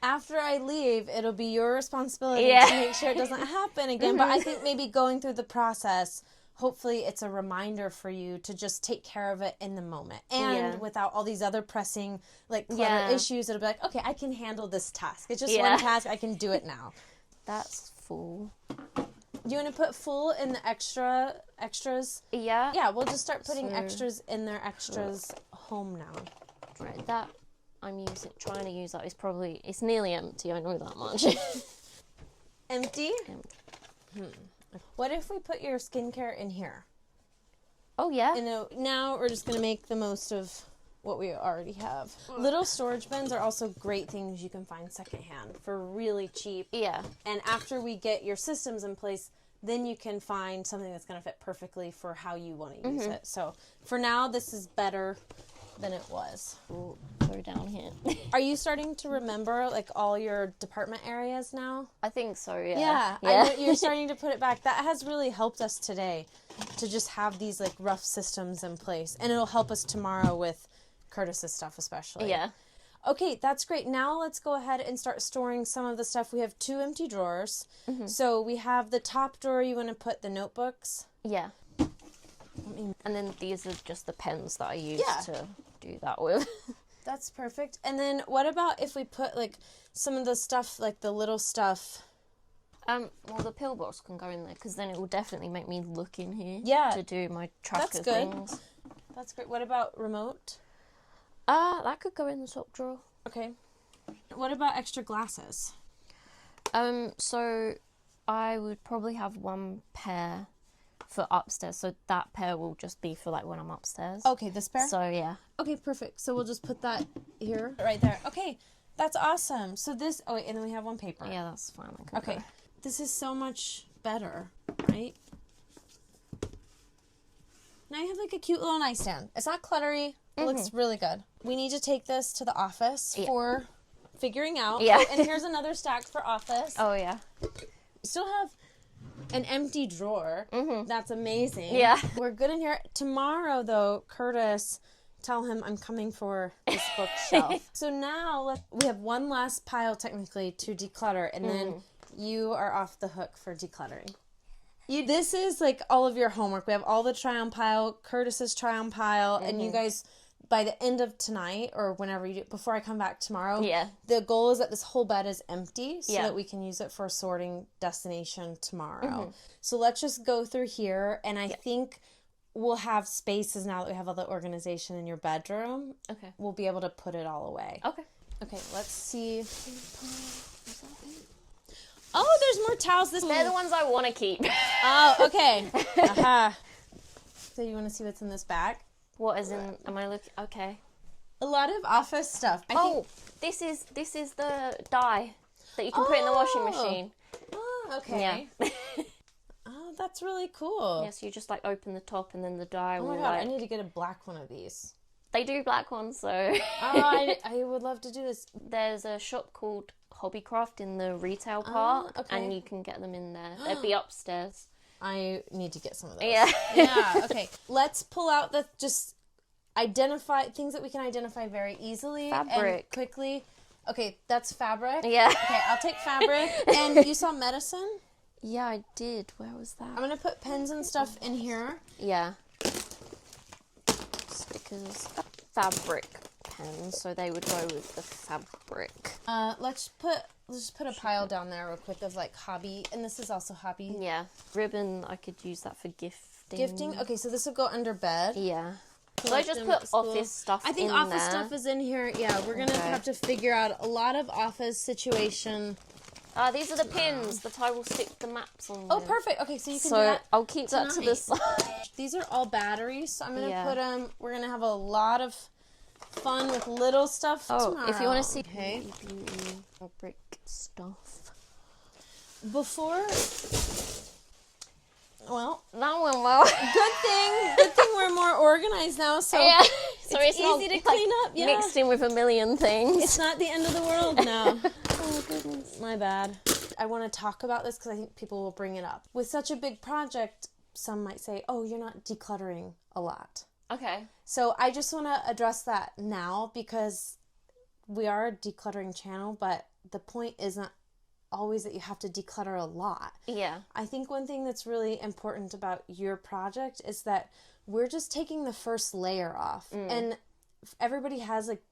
Speaker 1: After I leave, it'll be your responsibility to make sure it doesn't happen again. But I think maybe going through the process, hopefully it's a reminder for you to just take care of it in the moment. And without all these other pressing, like, clutter issues, it'll be like, okay, I can handle this task. It's just one task. I can do it now.
Speaker 2: That's full.
Speaker 1: Do you want to put full in the extras?
Speaker 2: Yeah.
Speaker 1: Yeah, we'll just start putting extras in their extras home now.
Speaker 2: Right, that I'm trying to use that. It's nearly empty, I know that much.
Speaker 1: Empty? What if we put your skincare in here?
Speaker 2: Oh, yeah.
Speaker 1: Now we're just going to make the most of what we already have. Little storage bins are also great things you can find secondhand for really cheap.
Speaker 2: Yeah.
Speaker 1: And after we get your systems in place, then you can find something that's going to fit perfectly for how you want to use it. So for now, this is better than it was.
Speaker 2: We'll go down here.
Speaker 1: Are you starting to remember like all your department areas now?
Speaker 2: I think so, yeah.
Speaker 1: Yeah. I know you're starting to put it back. That has really helped us today to just have these like rough systems in place. And it'll help us tomorrow with Curtis's stuff especially.
Speaker 2: Yeah.
Speaker 1: Okay, that's great. Now let's go ahead and start storing some of the stuff. We have 2 empty drawers. So we have the top drawer, you want to put the notebooks?
Speaker 2: Yeah. And then these are just the pens that I use to do that with.
Speaker 1: That's perfect. And then what about if we put like some of the stuff, like the little stuff?
Speaker 2: Well, the pill box can go in there because then it will definitely make me look in here. To do my tracker things.
Speaker 1: That's great. What about remote?
Speaker 2: That could go in the top drawer.
Speaker 1: Okay. What about extra glasses?
Speaker 2: So I would probably have 1 pair for upstairs, so that pair will just be for like when I'm upstairs.
Speaker 1: Okay, this pair?
Speaker 2: So yeah.
Speaker 1: Okay, perfect. So we'll just put that here. Right there. Okay, that's awesome. So this, oh wait, and then we have 1 paper.
Speaker 2: Yeah, that's fine.
Speaker 1: Okay, this is so much better, right? Now you have like a cute little nightstand. It's not cluttery. It looks really good. We need to take this to the office for figuring out.
Speaker 2: Yeah.
Speaker 1: Oh, and here's another stack for office.
Speaker 2: Oh yeah.
Speaker 1: We still have an empty drawer. That's amazing.
Speaker 2: Yeah.
Speaker 1: We're good in here. Tomorrow, though, Curtis, tell him I'm coming for this bookshelf. So now we have 1 last pile, technically, to declutter, and then you are off the hook for decluttering. This is like all of your homework. We have all the try-on pile, Curtis's try-on pile, and you guys, by the end of tonight or whenever you do, before I come back tomorrow,
Speaker 2: Yeah.
Speaker 1: the goal is that this whole bed is empty so
Speaker 2: Yeah.
Speaker 1: that we can use it for a sorting destination tomorrow.
Speaker 2: Mm-hmm.
Speaker 1: So let's just go through here, and I think we'll have spaces now that we have all the organization in your bedroom.
Speaker 2: Okay.
Speaker 1: We'll be able to put it all away.
Speaker 2: Okay.
Speaker 1: Okay, let's see. Oh, there's more towels.
Speaker 2: They're the ones I want to keep.
Speaker 1: Oh, okay. Aha. So you want to see what's in this bag?
Speaker 2: What is in? Am I looking? Okay.
Speaker 1: A lot of office stuff. I think...
Speaker 2: this is the dye that you can put in the washing machine.
Speaker 1: Oh, okay.
Speaker 2: Yeah.
Speaker 1: Oh, that's really cool.
Speaker 2: Yeah, so you just like open the top and then the dye
Speaker 1: Oh
Speaker 2: will
Speaker 1: my god,
Speaker 2: like...
Speaker 1: I need to get a black one of these.
Speaker 2: They do black ones, so...
Speaker 1: Oh, I would love to do this.
Speaker 2: There's a shop called Hobbycraft in the retail part,
Speaker 1: okay.
Speaker 2: and you can get them in there. They'd be upstairs.
Speaker 1: I need to get some of those.
Speaker 2: Yeah.
Speaker 1: Yeah, okay. Let's pull out the just identify things that we can identify very easily
Speaker 2: Fabric.
Speaker 1: and quickly. Okay, that's fabric.
Speaker 2: Yeah.
Speaker 1: Okay, I'll take fabric. And you saw medicine?
Speaker 2: Yeah, I did. Where was that?
Speaker 1: I'm gonna put pens and stuff in here.
Speaker 2: Yeah. Stickers. Fabric pens, so they would go with the fabric.
Speaker 1: Let's just put a pile down there real quick of like hobby, and this is also hobby.
Speaker 2: Yeah. Ribbon, I could use that for gifting.
Speaker 1: Gifting? Okay, so this will go under bed.
Speaker 2: Yeah. So I
Speaker 1: Collect
Speaker 2: just
Speaker 1: them
Speaker 2: put
Speaker 1: at school.
Speaker 2: office stuff in
Speaker 1: I think
Speaker 2: there.
Speaker 1: office stuff is in here. Yeah, we're gonna have to figure out a lot of office situation.
Speaker 2: These are the pins that I will stick the maps on.
Speaker 1: Oh,
Speaker 2: with.
Speaker 1: perfect. Okay, so you can
Speaker 2: So
Speaker 1: do that.
Speaker 2: I'll keep that to the side.
Speaker 1: These are all batteries, so I'm gonna
Speaker 2: Yeah.
Speaker 1: put them. We're gonna have a lot of fun with little stuff tomorrow.
Speaker 2: If you want to see
Speaker 1: beauty
Speaker 2: fabric stuff.
Speaker 1: Before, well,
Speaker 2: That went well.
Speaker 1: good thing we're more organized now. So
Speaker 2: Yeah. So
Speaker 1: it's
Speaker 2: not,
Speaker 1: easy to clean up. Yeah,
Speaker 2: mixed in with a million things.
Speaker 1: it's not the end of the world now. Oh goodness, my bad. I want to talk about this because I think people will bring it up. With such a big project, some might say, "Oh, you're not decluttering a lot."
Speaker 2: Okay.
Speaker 1: So I just want to address that now because we are a decluttering channel, but the point isn't always that you have to declutter a lot.
Speaker 2: Yeah.
Speaker 1: I think one thing that's really important about your project is that we're just taking the first layer off. And everybody has like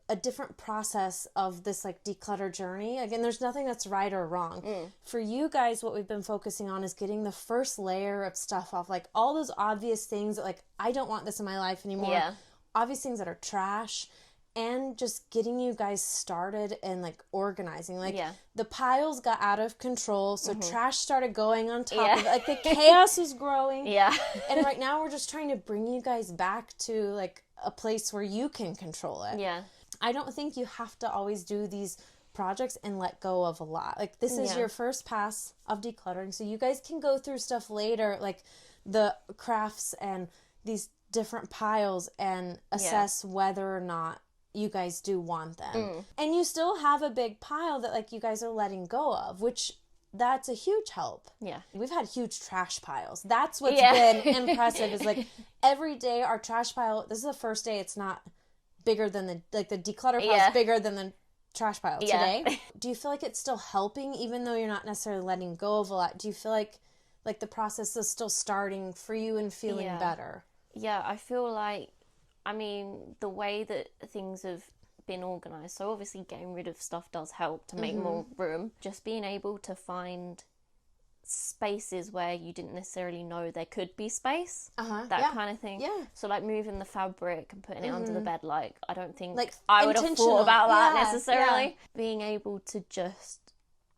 Speaker 1: a different process of this like declutter journey. Again, there's nothing that's right or wrong. For you guys, what we've been focusing on is getting the first layer of stuff off, like all those obvious things that like, I don't want this in my life anymore.
Speaker 2: Yeah.
Speaker 1: Obvious things that are trash, and just getting you guys started and like organizing. Like the piles got out of control, so trash started going on top of it. Like the chaos was growing.
Speaker 2: Yeah.
Speaker 1: And right now we're just trying to bring you guys back to like a place where you can control it.
Speaker 2: Yeah.
Speaker 1: I don't think you have to always do these projects and let go of a lot. Like this is your first pass of decluttering, so you guys can go through stuff later, like the crafts and these different piles, and assess whether or not you guys do want them. And you still have a big pile that like you guys are letting go of, which that's a huge help.
Speaker 2: Yeah.
Speaker 1: We've had huge trash piles. That's what's been impressive is like every day our trash pile, this is the first day it's not bigger than the declutter pile is bigger than the trash pile today. Do you feel like it's still helping even though you're not necessarily letting go of a lot? Do you feel like the process is still starting for you and feeling better?
Speaker 2: Yeah, I feel like, I mean, the way that things have been organised, so obviously getting rid of stuff does help to make more room. Just being able to find spaces where you didn't necessarily know there could be space, that kind of thing. Yeah. So like moving the fabric and putting it under the bed, like I don't think like I would have thought about that necessarily. Yeah. Being able to just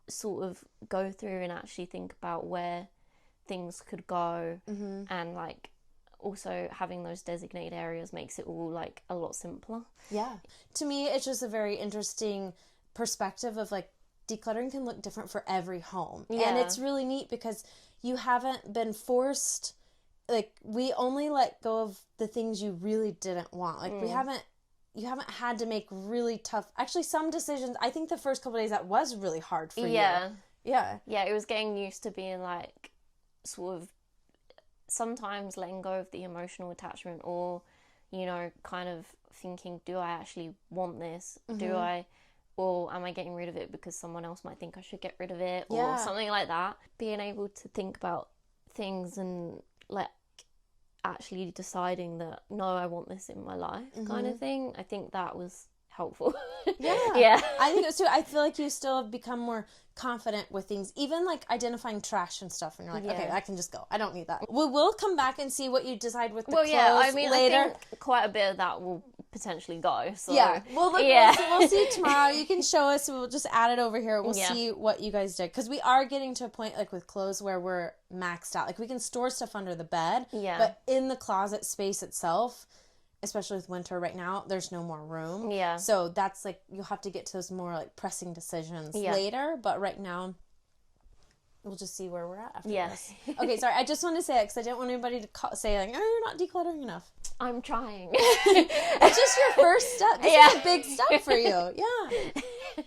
Speaker 2: sort of go through and actually think about where things could go, and like also having those designated areas makes it all like a lot simpler. Yeah.
Speaker 1: To me, it's just a very interesting perspective of like decluttering can look different for every home. Yeah. And it's really neat because you haven't been forced, like we only let go of the things you really didn't want. Like you haven't had to make really tough, actually some decisions. I think the first couple of days that was really hard for you. Yeah.
Speaker 2: Yeah, it was getting used to being like sort of sometimes letting go of the emotional attachment, or, you know, kind of thinking, do I actually want this? Or am I getting rid of it because someone else might think I should get rid of it, or something like that? Being able to think about things and like actually deciding that, no, I want this in my life kind of thing. I think that was helpful. Yeah.
Speaker 1: I think it was too. I feel like you still have become more confident with things, even like identifying trash and stuff, and you're like, okay, I can just go. I don't need that. We'll come back and see what you decide with the clothes later.
Speaker 2: I think quite a bit of that will potentially go. So
Speaker 1: we'll see tomorrow. You can show us. We'll just add it over here. We'll see what you guys did, because we are getting to a point like with clothes where we're maxed out. Like we can store stuff under the bed, but in the closet space itself, especially with winter right now, there's no more room. Yeah. So that's like, you'll have to get to those more like pressing decisions later. But right now, we'll just see where we're at after this. Okay, sorry. I just want to say it because I didn't want anybody to say like, oh, you're not decluttering enough.
Speaker 2: I'm trying.
Speaker 1: It's just your first step. This is a big step for you. Yeah.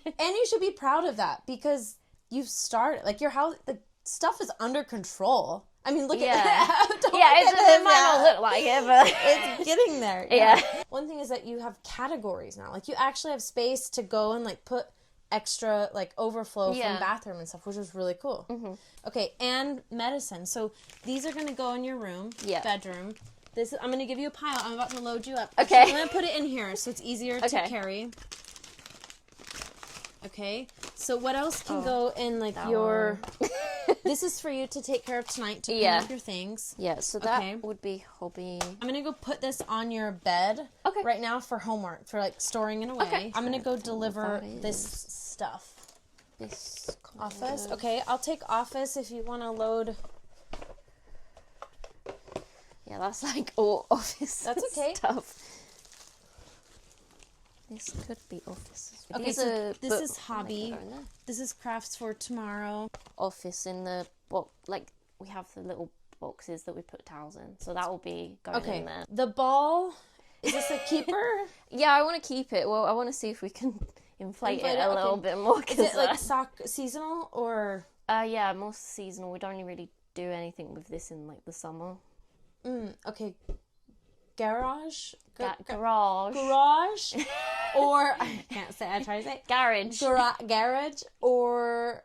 Speaker 1: And you should be proud of that, because you've started. Like your house, the stuff is under control. I mean, look at that.
Speaker 2: It might not look like it, but
Speaker 1: it's getting there. Yeah. One thing is that you have categories now. Like you actually have space to go and like put extra like overflow from bathroom and stuff, which is really cool. Okay, and medicine. So these are going to go in your room, bedroom. I'm going to give you a pile. I'm about to load you up.
Speaker 2: Okay.
Speaker 1: I'm going to put it in here so it's easier to carry. Okay. So what else can go in like your... This is for you to take care of tonight to clean up your things.
Speaker 2: Yeah, so that would be hobby.
Speaker 1: I'm going to go put this on your bed right now for homework, for like storing it away. Okay. I'm going to go deliver this stuff.
Speaker 2: This
Speaker 1: office. Okay, I'll take office if you want to load.
Speaker 2: Yeah, that's like all office stuff. This could be office.
Speaker 1: Okay, so this is hobby. This is crafts for tomorrow.
Speaker 2: Office in the box, like we have the little boxes that we put towels in, so that will be going in there.
Speaker 1: The ball, is this a keeper?
Speaker 2: Yeah, I want to keep it. Well, I want to see if we can inflate it a little bit more.
Speaker 1: Is it like seasonal or?
Speaker 2: Yeah, more seasonal. We don't really do anything with this in like the summer.
Speaker 1: Okay. Garage?
Speaker 2: Garage.
Speaker 1: Or, I can't say, I try to say.
Speaker 2: Garage.
Speaker 1: Garage or...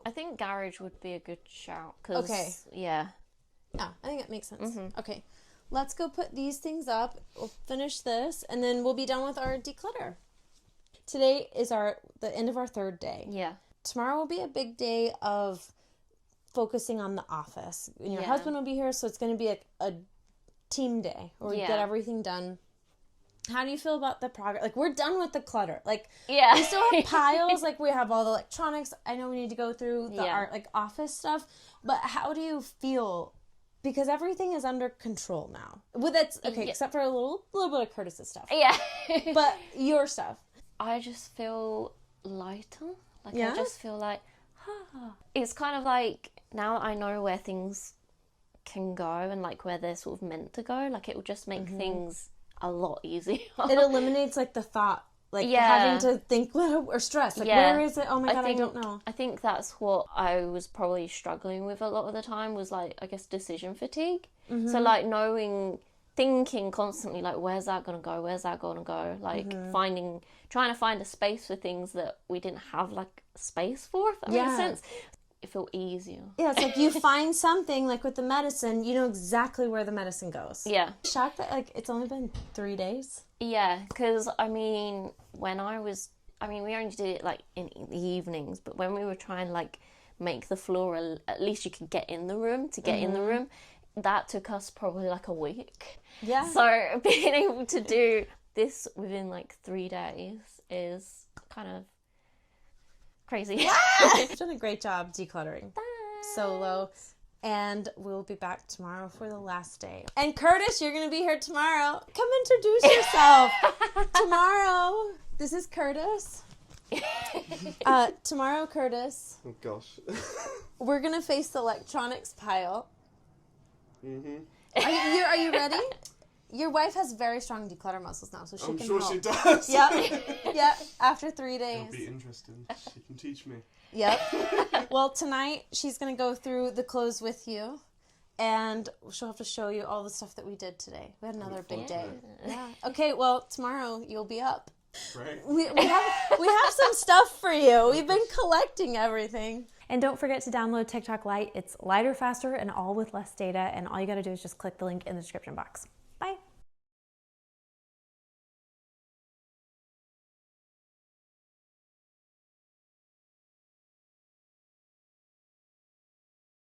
Speaker 2: I think garage would be a good shout. Cause, Yeah,
Speaker 1: I think that makes sense. Okay. Let's go put these things up. We'll finish this, and then we'll be done with our declutter. Today is the end of our third day.
Speaker 2: Yeah.
Speaker 1: Tomorrow will be a big day of focusing on the office. And your husband will be here, so it's going to be a team day where we get everything done. How do you feel about the progress? Like, we're done with the clutter. Like, we still have piles. Like, we have all the electronics. I know we need to go through our like office stuff. But how do you feel? Because everything is under control now. Well, that's okay, except for a little bit of Curtis's stuff.
Speaker 2: Yeah.
Speaker 1: But your stuff.
Speaker 2: I just feel lighter. Like, I just feel like, it's kind of like, now I know where things can go and like where they're sort of meant to go. Like, it will just make things a lot easier.
Speaker 1: It eliminates like the thought, like having to think or stress. Like, where is it? Oh my God, I don't know.
Speaker 2: I think that's what I was probably struggling with a lot of the time, was like, I guess, decision fatigue. So like thinking constantly, like, where's that gonna go? Where's that gonna go? Like trying to find a space for things that we didn't have like space for, if that makes sense. It felt easier. Yeah,
Speaker 1: it's like you find something, like with the medicine, you know exactly where the medicine goes. Yeah. Shocked that like it's only been 3 days.
Speaker 2: Yeah, because I mean, we only did it like in the evenings, but when we were trying like make the floor at least you could get in the room that took us probably like a week. Yeah. So being able to do this within like 3 days is kind of crazy.
Speaker 1: You've done a great job decluttering. Solo. And we'll be back tomorrow for the last day. And Curtis, you're going to be here tomorrow. Come introduce yourself. Tomorrow. This is Curtis. Tomorrow, Curtis.
Speaker 4: Oh, gosh.
Speaker 1: We're going to face the electronics pile. Are you ready? Your wife has very strong declutter muscles now, so she can help. I'm sure she
Speaker 4: does.
Speaker 1: Yep. After 3 days.
Speaker 4: It'll be interesting. She can teach me.
Speaker 1: Yep. Well, tonight she's going to go through the clothes with you, and she'll have to show you all the stuff that we did today. We had another big day. Yeah. Okay, well, tomorrow you'll be up.
Speaker 4: Right.
Speaker 1: We have some stuff for you. We've been collecting everything.
Speaker 3: And don't forget to download TikTok Lite. It's lighter, faster, and all with less data. And all you got to do is just click the link in the description box.